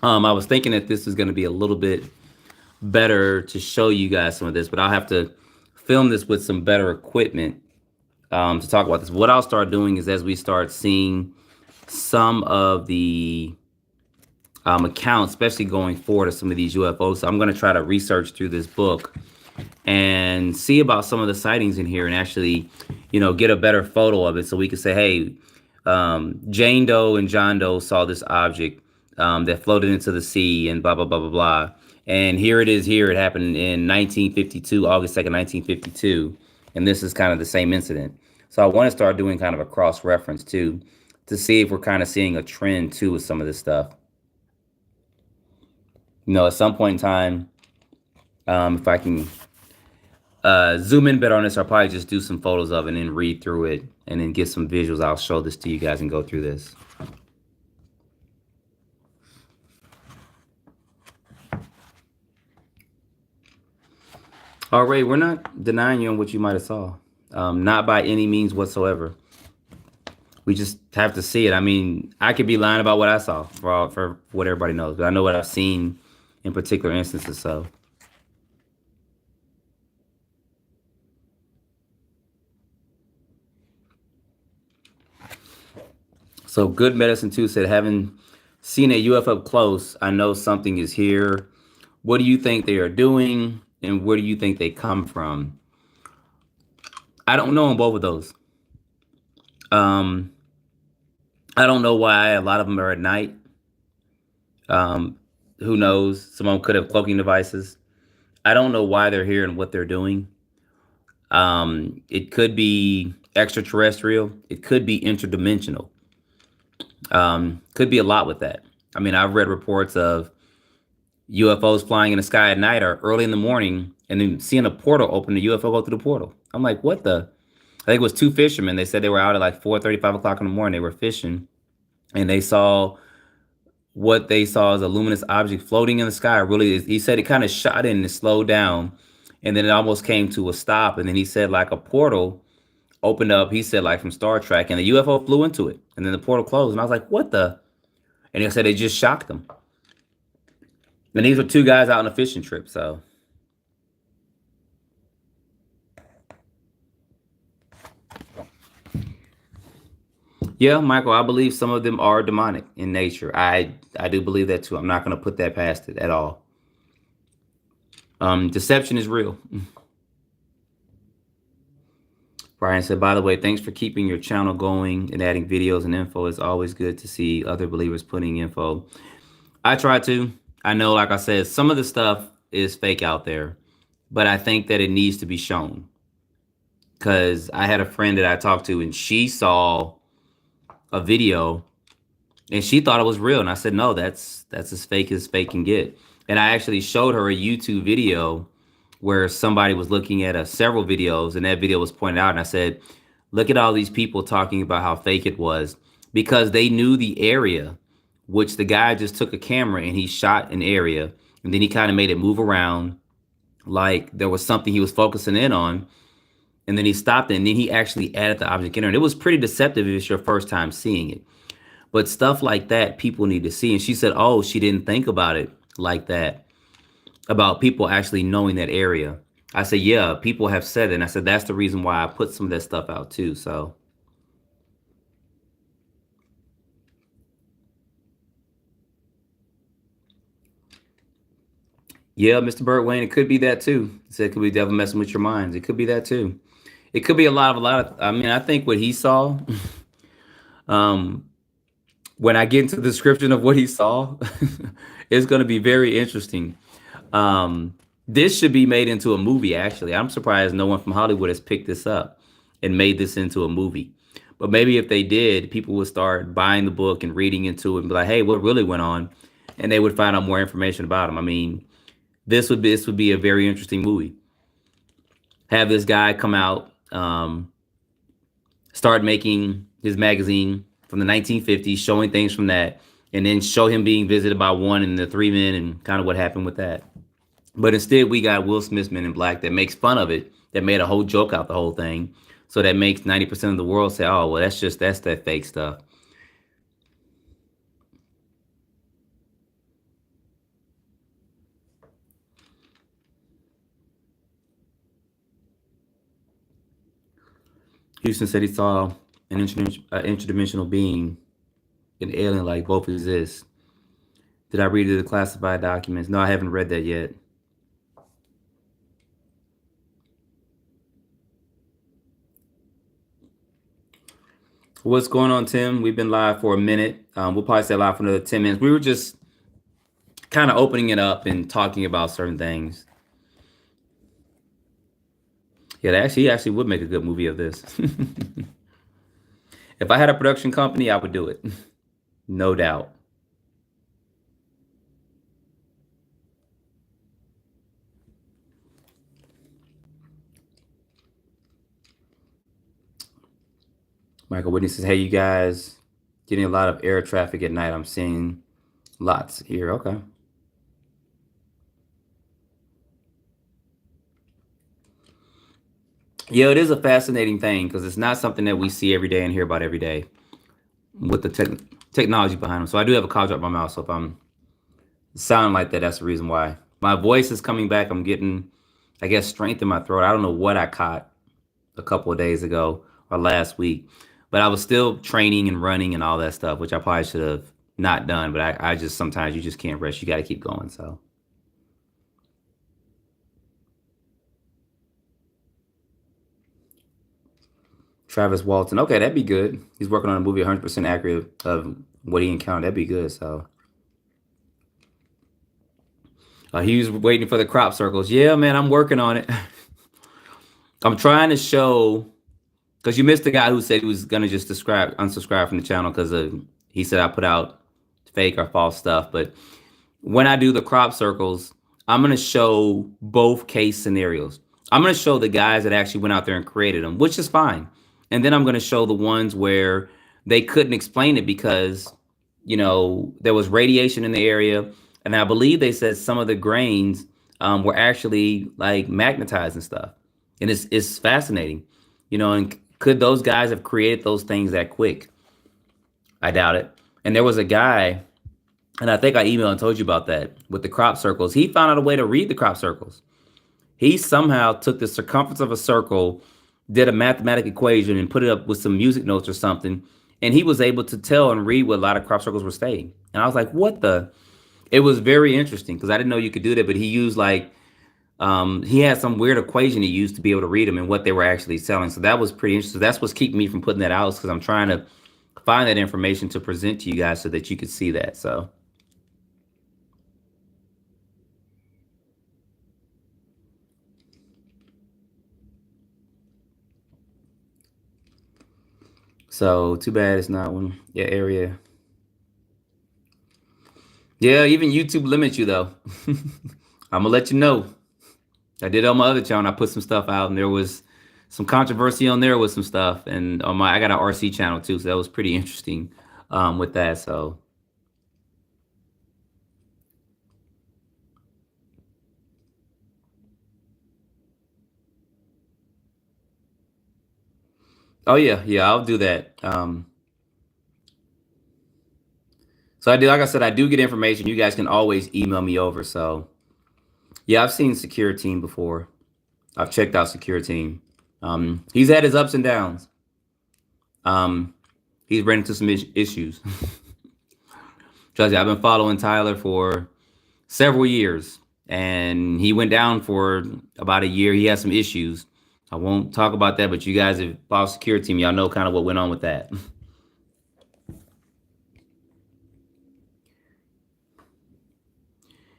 I was thinking that this is going to be a little bit better to show you guys some of this, but I'll have to film this with some better equipment to talk about this. What I'll start doing is as we start seeing some of the accounts, especially going forward of some of these UFOs, so I'm going to try to research through this book and see about some of the sightings in here and actually, get a better photo of it so we can say, hey, Jane Doe and John Doe saw this object that floated into the sea and blah, blah, blah, blah, blah. And here it is here. It happened in 1952, August 2nd, 1952. And this is kind of the same incident. So I want to start doing kind of a cross reference too, to see if we're kind of seeing a trend too with some of this stuff. At some point in time, if I can zoom in better on this, I'll probably just do some photos of it and then read through it and then get some visuals. I'll show this to you guys and go through this. All right, we're not denying you on what you might have saw. Not by any means whatsoever. We just have to see it. I mean, I could be lying about what I saw for what everybody knows, but I know what I've seen in particular instances. So So Good Medicine 2 said, having seen a UFO up close, I know something is here. What do you think they are doing? And where do you think they come from? I don't know on both of those. Um, I don't know why a lot of them are at night. Um, who knows? Some of them could have cloaking devices. I don't know why they're here and what they're doing. It could be extraterrestrial. It could be interdimensional. Could be a lot with that. I mean, I've read reports of UFOs flying in the sky at night or early in the morning and then seeing a portal open, the UFO go through the portal. I'm like, what the? I think it was two fishermen. They said they were out at like 4:30, 5 o'clock in the morning. They were fishing and they saw what they saw as a luminous object floating in the sky. Really, he said it kind of shot in and slowed down, and then it almost came to a stop. And then he said like a portal opened up. He said like from Star Trek, and the UFO flew into it, and then the portal closed. And I was like, what the? And he said they just shocked them. And these were two guys out on a fishing trip. So yeah, Michael, I believe some of them are demonic in nature. I do believe that too. I'm not going to put that past it at all. Deception is real. Brian said, by the way, thanks for keeping your channel going and adding videos and info. It's always good to see other believers putting info. I try to. I know, like I said, some of the stuff is fake out there, but I think that it needs to be shown. Because I had a friend that I talked to and she saw a video and she thought it was real. And I said, no, that's as fake can get. And I actually showed her a YouTube video where somebody was looking at several videos and that video was pointed out. And I said, look at all these people talking about how fake it was because they knew the area, which the guy just took a camera and he shot an area and then he kind of made it move around like there was something he was focusing in on. And then he stopped it and then he actually added the object in there. And it was pretty deceptive if it's your first time seeing it. But stuff like that, people need to see. And she said, oh, she didn't think about it like that, about people actually knowing that area. I said, yeah, people have said it. And I said, that's the reason why I put some of that stuff out too. So. Yeah, Mr. Burt Wayne, it could be that too. He said it could be devil messing with your minds. It could be that too. It could be a lot of, I mean, I think what he saw, when I get into the description of what he saw, it's going to be very interesting. This should be made into a movie, actually. I'm surprised no one from Hollywood has picked this up and made this into a movie. But maybe if they did, people would start buying the book and reading into it and be like, hey, what really went on? And they would find out more information about him. I mean, this would be a very interesting movie. Have this guy come out, start making his magazine from the 1950s, showing things from that, and then show him being visited by one and the three men and kind of what happened with that. But instead, we got Will Smith's Men in Black that makes fun of it, that made a whole joke out the whole thing. So that makes 90% of the world say, oh, well, that's that fake stuff. Houston said he saw an interdimensional being, an alien, like both exist. Did I read the classified documents? No, I haven't read that yet. What's going on, Tim? We've been live for a minute. We'll probably stay live for another 10 minutes. We were just kind of opening it up and talking about certain things. Yeah, he actually would make a good movie of this. If I had a production company, I would do it. No doubt. Michael Whitney says, hey, you guys, getting a lot of air traffic at night. I'm seeing lots here. Okay. Yeah, it is a fascinating thing because it's not something that we see every day and hear about every day with the technology behind them. So I do have a cough drop in my mouth. So if I'm sounding like that, that's the reason why. My voice is coming back. I'm getting, I guess, strength in my throat. I don't know what I caught a couple of days ago or last week. But but I was still training and running and all that stuff, which I probably should have not done. But I just sometimes you just can't rest. You got to keep going. So Travis Walton, okay, that'd be good. He's working on a movie 100% accurate of what he encountered. That'd be good. So he was waiting for the crop circles. Yeah, man, I'm working on it. I'm trying to show because you missed the guy who said he was gonna just unsubscribe from the channel because he said I put out fake or false stuff. But when I do the crop circles, I'm gonna show both case scenarios. I'm gonna show the guys that actually went out there and created them, which is fine. And then I'm gonna show the ones where they couldn't explain it because there was radiation in the area, and I believe they said some of the grains were actually like magnetized and stuff. And it's fascinating, and could those guys have created those things that quick? I doubt it. And there was a guy, and I think I emailed and told you about that with the crop circles. He found out a way to read the crop circles. He somehow took the circumference of a circle, did a mathematical equation, and put it up with some music notes or something. And he was able to tell and read what a lot of crop circles were saying. And I was like, what the? It was very interesting because I didn't know you could do that, but he used he had some weird equation he used to be able to read them and what they were actually selling. So that was pretty interesting. That's what's keeping me from putting that out because I'm trying to find that information to present to you guys so that you could see that. So too bad it's not one area. Yeah, even YouTube limits you though. I'm gonna let you know. I did on my other channel. I put some stuff out, and there was some controversy on there with some stuff. And I got an RC channel too, so that was pretty interesting with that. So oh yeah, I'll do that. So I do, like I said, I do get information. You guys can always email me over. So yeah, I've seen Secure Team before. I've checked out Secure Team. He's had his ups and downs. He's ran into some issues. Trust me, I've been following Tyler for several years, and he went down for about a year. He had some issues. I won't talk about that, but you guys have followed Secure Team. Y'all know kind of what went on with that.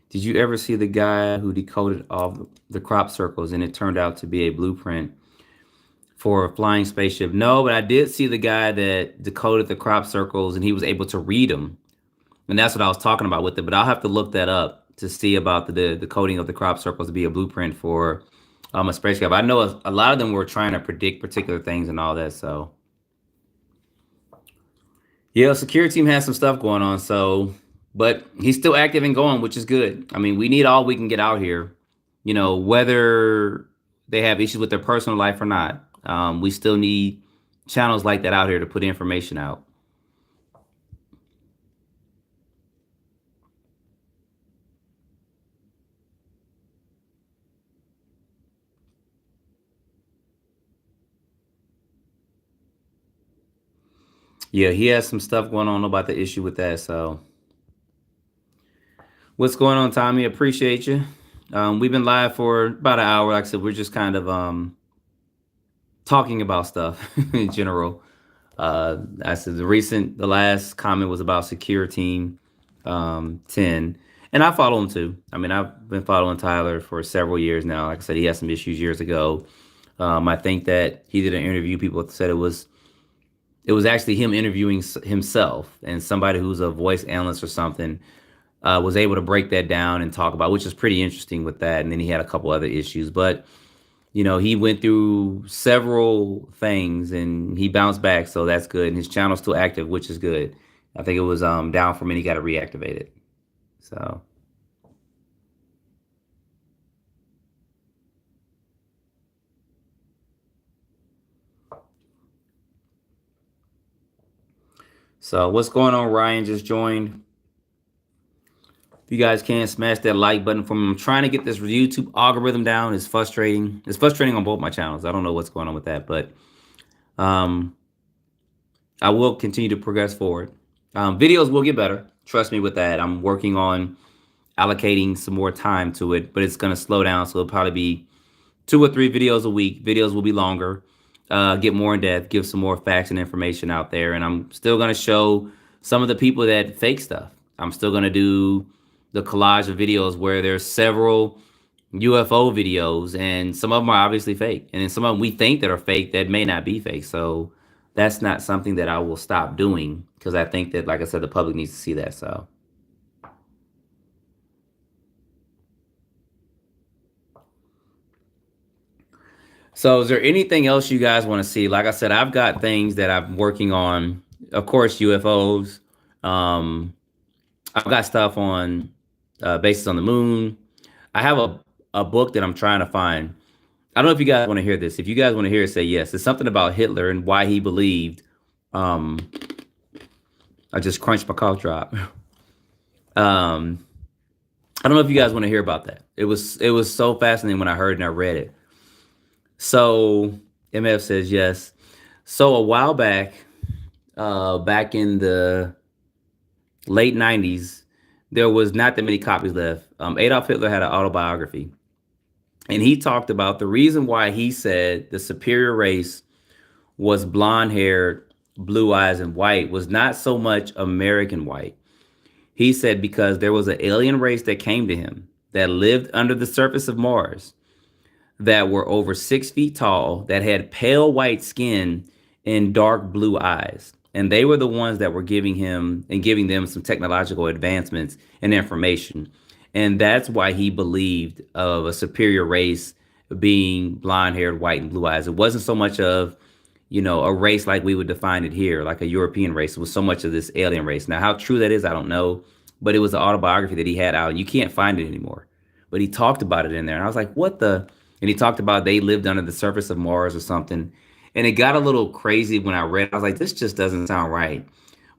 Did you ever see the guy who decoded all the crop circles and it turned out to be a blueprint for a flying spaceship? No, but I did see the guy that decoded the crop circles and he was able to read them. And that's what I was talking about with it. But I'll have to look that up to see about the coding of the crop circles to be a blueprint for a spaceship. I know a lot of them were trying to predict particular things and all that. So yeah, Secure Team has some stuff going on. So, but he's still active and going, which is good. I mean, we need all we can get out here, whether they have issues with their personal life or not. We still need channels like that out here to put information out. Yeah, he has some stuff going on about the issue with that. So what's going on, Tommy? Appreciate you. We've been live for about an hour. Like I said, we're just kind of talking about stuff in general. I said the last comment was about Secure Team 10. And I follow him too. I mean, I've been following Tyler for several years now. Like I said, he had some issues years ago. I think that he did an interview. People said it was actually him interviewing himself, and somebody who's a voice analyst or something was able to break that down and talk about, which is pretty interesting with that. And then he had a couple other issues, but he went through several things and he bounced back. So that's good. And his channel's still active, which is good. I think it was down for a minute. He got to reactivate it. So what's going on? Ryan just joined. If you guys can smash that like button for me. I'm trying to get this YouTube algorithm down. It's frustrating. It's frustrating on both my channels. I don't know what's going on with that, but I will continue to progress forward. Videos will get better. Trust me with that. I'm working on allocating some more time to it, but it's going to slow down. So it'll probably be 2 or 3 videos a week. Videos will be longer, get more in depth, give some more facts and information out there. And I'm still going to show some of the people that fake stuff. I'm still going to do the collage of videos where there's several UFO videos, and some of them are obviously fake. And then some of them we think that are fake that may not be fake. So that's not something that I will stop doing because I think that, like I said, the public needs to see that. So is there anything else you guys want to see? Like I said, I've got things that I'm working on. Of course, UFOs. Um, I've got stuff on bases on the moon. I have a book that I'm trying to find. I don't know if you guys want to hear this. If you guys want to hear it, say yes. It's something about Hitler and why he believed. Um, I just crunched my cough drop. Um, I don't know if you guys want to hear about that. It was so fascinating when I heard and I read it. So MF says yes. So a while back, back in the late '90s, there was not that many copies left. Adolf Hitler had an autobiography, and he talked about the reason why he said the superior race was blonde haired, blue eyes, and white was not so much American white. He said because there was an alien race that came to him that lived under the surface of Mars that were over 6 feet tall, that had pale white skin and dark blue eyes. And they were the ones that were giving him and giving them some technological advancements and information. And that's why he believed of a superior race being blonde haired, white, and blue eyes. It wasn't so much of, a race like we would define it here, like a European race. It was so much of this alien race. Now, how true that is, I don't know. But it was an autobiography that he had out, and you can't find it anymore. But he talked about it in there. And I was like, what the? And he talked about they lived under the surface of Mars or something. And it got a little crazy when I read it. I was like, this just doesn't sound right.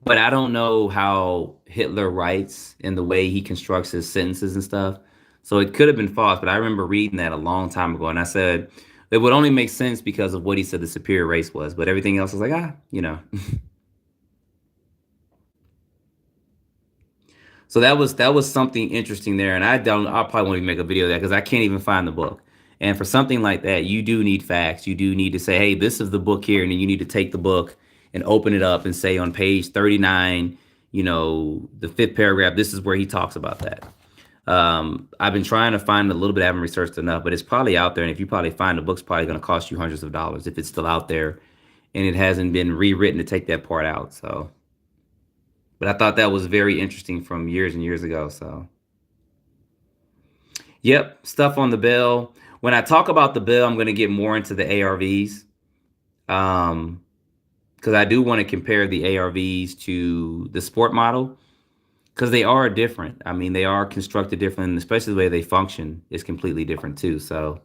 But I don't know how Hitler writes and the way he constructs his sentences and stuff. So it could have been false, but I remember reading that a long time ago. And I said it would only make sense because of what he said the superior race was. But everything else was like, So that was something interesting there. And I'll probably want to make a video of that because I can't even find the book. And for something like that, you do need facts. You do need to say, hey, this is the book here. And then you need to take the book and open it up and say on page 39, the fifth paragraph, this is where he talks about that. I've been trying to find a little bit, I haven't researched enough, but it's probably out there. And if you probably find the book's probably going to cost you hundreds of dollars if it's still out there and it hasn't been rewritten to take that part out. So, but I thought that was very interesting from years and years ago. So, yep, stuff on the bill. When I talk about the bill, I'm going to get more into the ARVs. Um, because I do want to compare the ARVs to the sport model because they are different. I mean, they are constructed different, and especially the way they function is completely different too. So,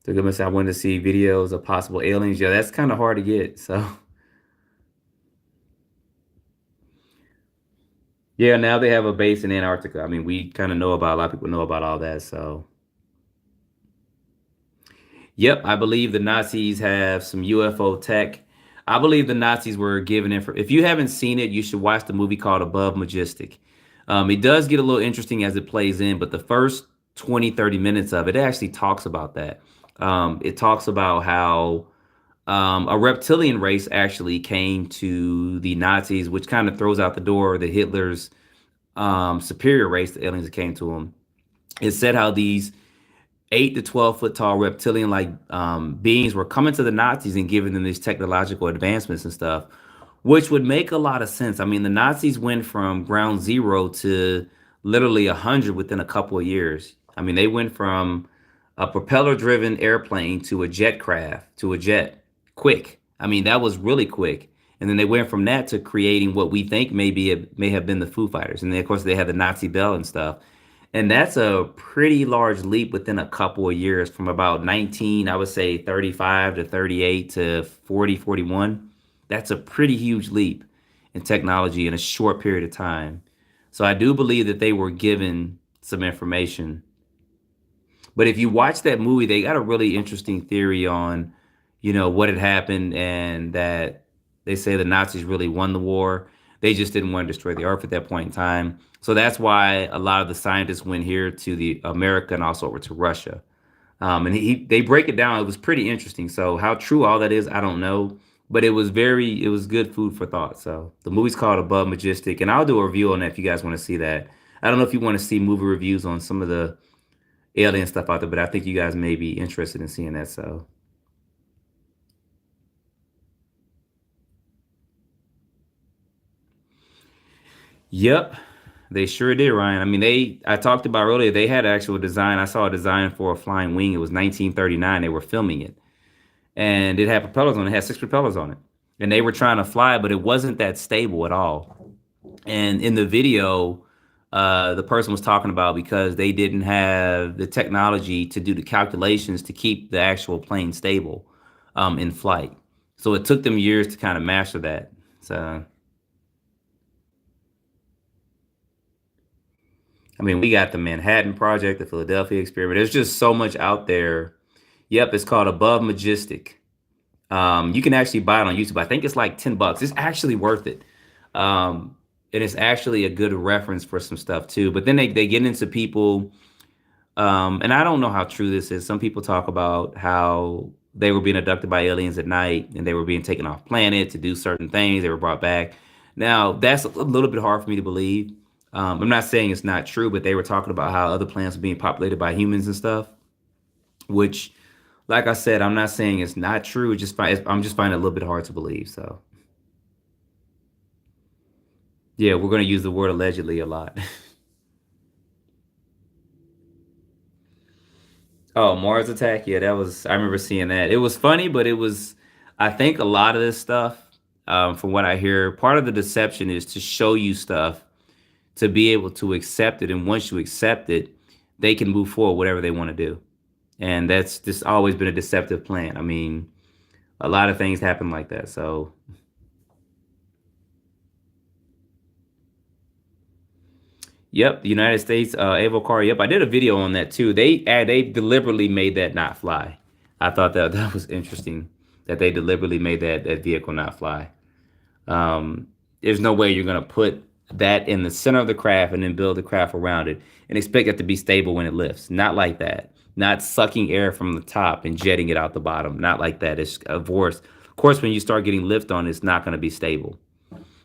they're gonna say I wanted to see videos of possible aliens. Yeah, that's kind of hard to get. So, yeah, now they have a base in Antarctica. I mean, we kind of know about a lot of people know about all that. So, yep, I believe the Nazis have some UFO tech. I believe the Nazis were given info. If you haven't seen it, you should watch the movie called Above Majestic. It does get a little interesting as it plays in, but the first 20, 30 minutes of it actually talks about that. It talks about how a reptilian race actually came to the Nazis, which kind of throws out the door the Hitler's superior race, the aliens that came to him. It said how these 8 to 12 foot tall reptilian like beings were coming to the Nazis and giving them these technological advancements and stuff, which would make a lot of sense. I mean, the Nazis went from ground zero to literally 100 within a couple of years. I mean, they went from a propeller driven airplane to a jet craft to a jet quick. I mean, that was really quick. And then they went from that to creating what we think may have been the Foo Fighters. And then, of course, they had the Nazi bell and stuff. And that's a pretty large leap within a couple of years from about 19, I would say 35 to 38 to 40, 41. That's a pretty huge leap in technology in a short period of time. So I do believe that they were given some information. But if you watch that movie, they got a really interesting theory on, what had happened, and that they say the Nazis really won the war. They just didn't want to destroy the Earth at that point in time. So that's why a lot of the scientists went here to the America and also over to Russia. And they break it down. It was pretty interesting. So how true all that is, I don't know, but it was good food for thought. So the movie's called Above Majestic, and I'll do a review on that if you guys want to see that. I don't know if you want to see movie reviews on some of the alien stuff out there, but I think you guys may be interested in seeing that. So, yep, they sure did, Ryan. I mean, I talked about earlier, they had actual design. I saw a design for a flying wing. It was 1939. They were filming it, and it had propellers on it. It had six propellers on it, and they were trying to fly, but it wasn't that stable at all. And in the video, the person was talking about because they didn't have the technology to do the calculations to keep the actual plane stable in flight. So it took them years to kind of master that. So, I mean, we got the Manhattan Project, the Philadelphia Experiment. There's just so much out there. Yep, it's called Above Majestic. You can actually buy it on YouTube. I think it's like $10. It's actually worth it. And it's actually a good reference for some stuff too. But then they get into people, and I don't know how true this is. Some people talk about how they were being abducted by aliens at night and they were being taken off planet to do certain things. They were brought back. Now, that's a little bit hard for me to believe. I'm not saying it's not true, but they were talking about how other planets are being populated by humans and stuff, which, like I said, I'm not saying it's not true. I'm just finding it a little bit hard to believe. So, yeah, we're going to use the word allegedly a lot. Oh, Mars Attack. Yeah, I remember seeing that. It was funny, but I think a lot of this stuff, from what I hear, part of the deception is to show you stuff to be able to accept it. And once you accept it, they can move forward, whatever they want to do. And that's just always been a deceptive plan. I mean, a lot of things happen like that. So, yep, the United States, Avocar. Yep, I did a video on that too. They deliberately made that not fly. I thought that that was interesting that they deliberately made that vehicle not fly. There's no way you're gonna put that in the center of the craft and then build the craft around it and expect it to be stable when it lifts. Not like that. Not sucking air from the top and jetting it out the bottom. Not like that. It's of course, when you start getting lift on, it's not going to be stable.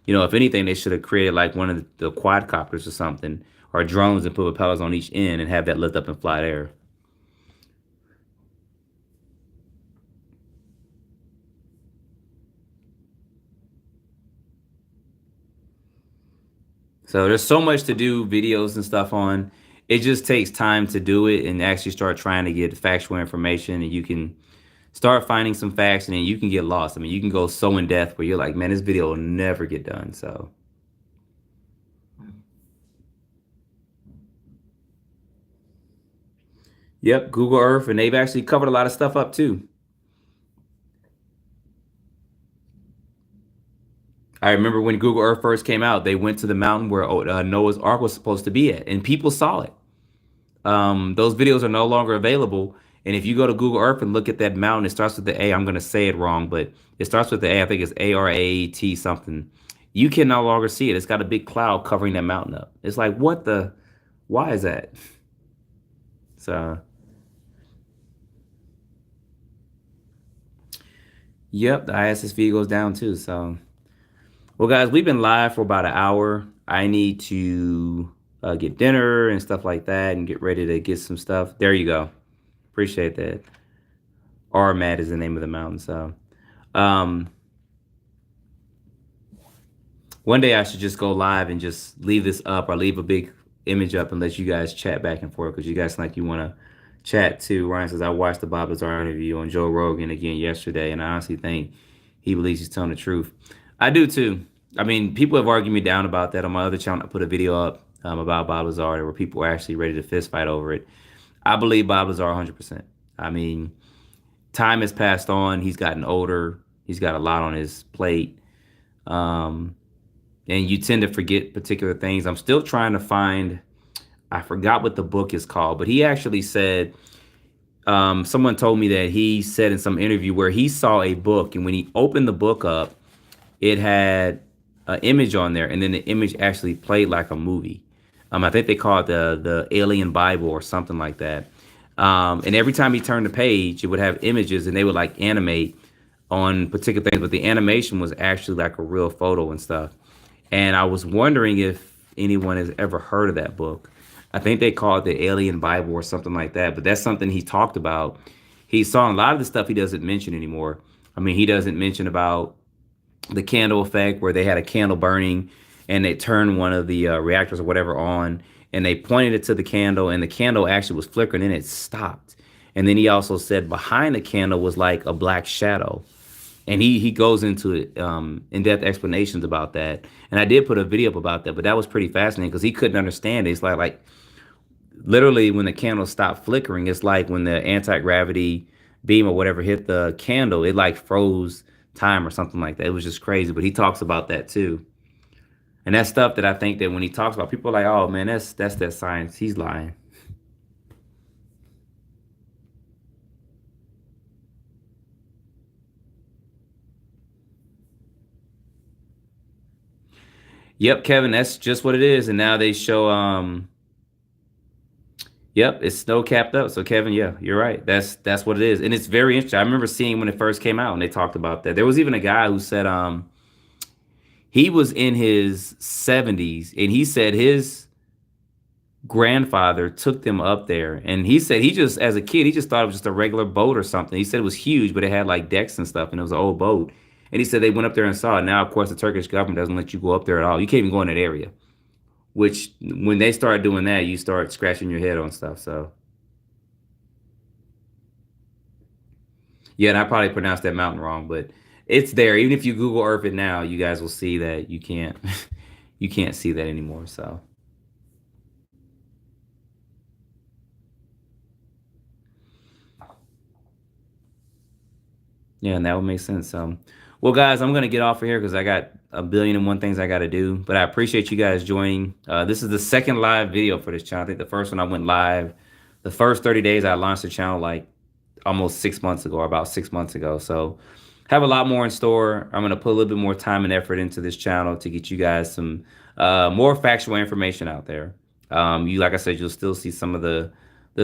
If anything, they should have created like one of the quadcopters or something, or drones, and put propellers on each end and have that lift up and fly there. So there's so much to do videos and stuff on. It just takes time to do it and actually start trying to get factual information, and you can start finding some facts, and then you can get lost. I mean, you can go so in depth where you're like, man, this video will never get done. So, yep, Google Earth, and they've actually covered a lot of stuff up too. I remember when Google Earth first came out, they went to the mountain where Noah's Ark was supposed to be at, and people saw it. Those videos are no longer available. And if you go to Google Earth and look at that mountain, it starts with the A. I'm going to say it wrong, but it starts with the A. I think it's ARAT something. You can no longer see it. It's got a big cloud covering that mountain up. It's like, what the? Why is that? So, yep, the ISSV goes down too. So, well, guys, we've been live for about an hour. I need to get dinner and stuff like that and get ready to get some stuff. There you go. Appreciate that. Armat is the name of the mountain. So, um, one day I should just go live and just leave this up, or leave a big image up and let you guys chat back and forth, because you guys like you want to chat too. Ryan says, I watched the Bob Lazar interview on Joe Rogan again yesterday, and I honestly think he believes he's telling the truth. I do too. I mean, people have argued me down about that on my other channel. I put a video up about Bob Lazar where people were actually ready to fist fight over it. I believe Bob Lazar 100%. I mean, time has passed on. He's gotten older. He's got a lot on his plate. Um, and you tend to forget particular things. I'm still trying to find, I forgot what the book is called, but he actually said Someone told me that he said in some interview where he saw a book, and when he opened the book up, it had an image on there, and then the image actually played like a movie. I think they call it the Alien Bible or something like that. And every time he turned the page, it would have images, and they would like animate on particular things, but the animation was actually like a real photo and stuff. And I was wondering if anyone has ever heard of that book. I think they call it the Alien Bible or something like that. But that's something he talked about. He saw a lot of the stuff he doesn't mention anymore. I mean, he doesn't mention about the candle effect where they had a candle burning and they turned one of the reactors or whatever on, and they pointed it to the candle, and the candle actually was flickering and it stopped. And then he also said behind the candle was like a black shadow, and he goes into it, in-depth explanations about that. And I did put a video up about that, but that was pretty fascinating because he couldn't understand it. It's like literally when the candle stopped flickering, it's like when the anti-gravity beam or whatever hit the candle, it like froze time or something like that. It was just crazy. But he talks about that too. And that's stuff that I think that when he talks about, people are like, oh man, that's that science. He's lying. Yep, Kevin, that's just what it is. And now they show yep, it's snow capped up. So Kevin, yeah, you're right. That's what it is. And it's very interesting. I remember seeing when it first came out and they talked about that. There was even a guy who said he was in his 70s and he said his grandfather took them up there, and he said he just as a kid he just thought it was just a regular boat or something. He said it was huge, but it had like decks and stuff, and it was an old boat. And he said they went up there and saw it. Now of course the Turkish government doesn't let you go up there at all. You can't even go in that area, which when they start doing that you start scratching your head on stuff. So yeah, and I probably pronounced that mountain wrong, but it's there. Even if you Google Earth it now, you guys will see that you can't you can't see that anymore. So yeah, and that would make sense. Well, guys, I'm gonna get off of here because I got a billion and one things I got to do. But I appreciate you guys joining. This is the second live video for this channel. I think the first one I went live the first 30 days I launched the channel like almost 6 months ago, or about 6 months ago. So have a lot more in store. I'm gonna put a little bit more time and effort into this channel to get you guys some more factual information out there. You like I said, you'll still see some of the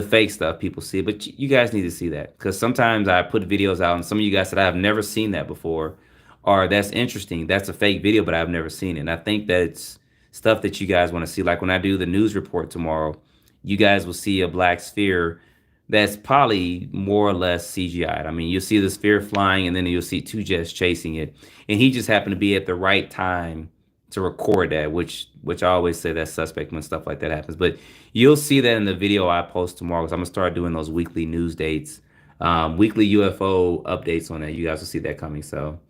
fake stuff people see, but you guys need to see that because sometimes I put videos out and some of you guys said I have never seen that before, or that's interesting. That's a fake video, but I've never seen it. And I think that it's stuff that you guys want to see. Like when I do the news report tomorrow, you guys will see a black sphere that's probably more or less CGI'd. I mean, you'll see the sphere flying and then you'll see two jets chasing it. And he just happened to be at the right time to record that, which I always say that's suspect when stuff like that happens. But you'll see that in the video I post tomorrow because I'm gonna start doing those weekly news dates, weekly UFO updates on that. You guys will see that coming. So,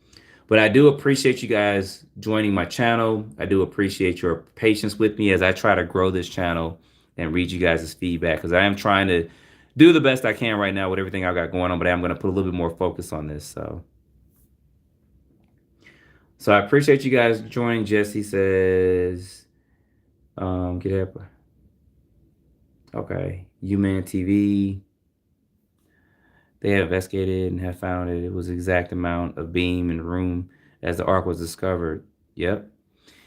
but I do appreciate you guys joining my channel. I do appreciate your patience with me as I try to grow this channel and read you guys' feedback because I am trying to do the best I can right now with everything I got going on, but I'm going to put a little bit more focus on this. So I appreciate you guys joining. Jesse says, get up. Okay. UMan TV. They have investigated and have found that it was the exact amount of beam and room as the ark was discovered. Yep.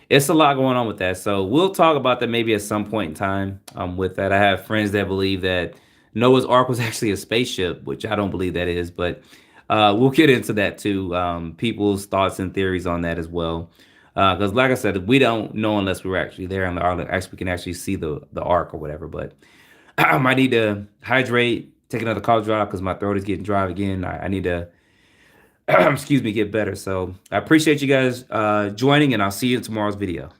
It's a lot going on with that. So we'll talk about that maybe at some point in time. With that, I have friends that believe that Noah's Ark was actually a spaceship, which I don't believe that is, but we'll get into that too. People's thoughts and theories on that as well. Because like I said, we don't know unless we were actually there and we can actually see the ark or whatever. But I might need to hydrate, take another cough drop because my throat is getting dry again. I need to, excuse me, get better. So I appreciate you guys joining, and I'll see you in tomorrow's video.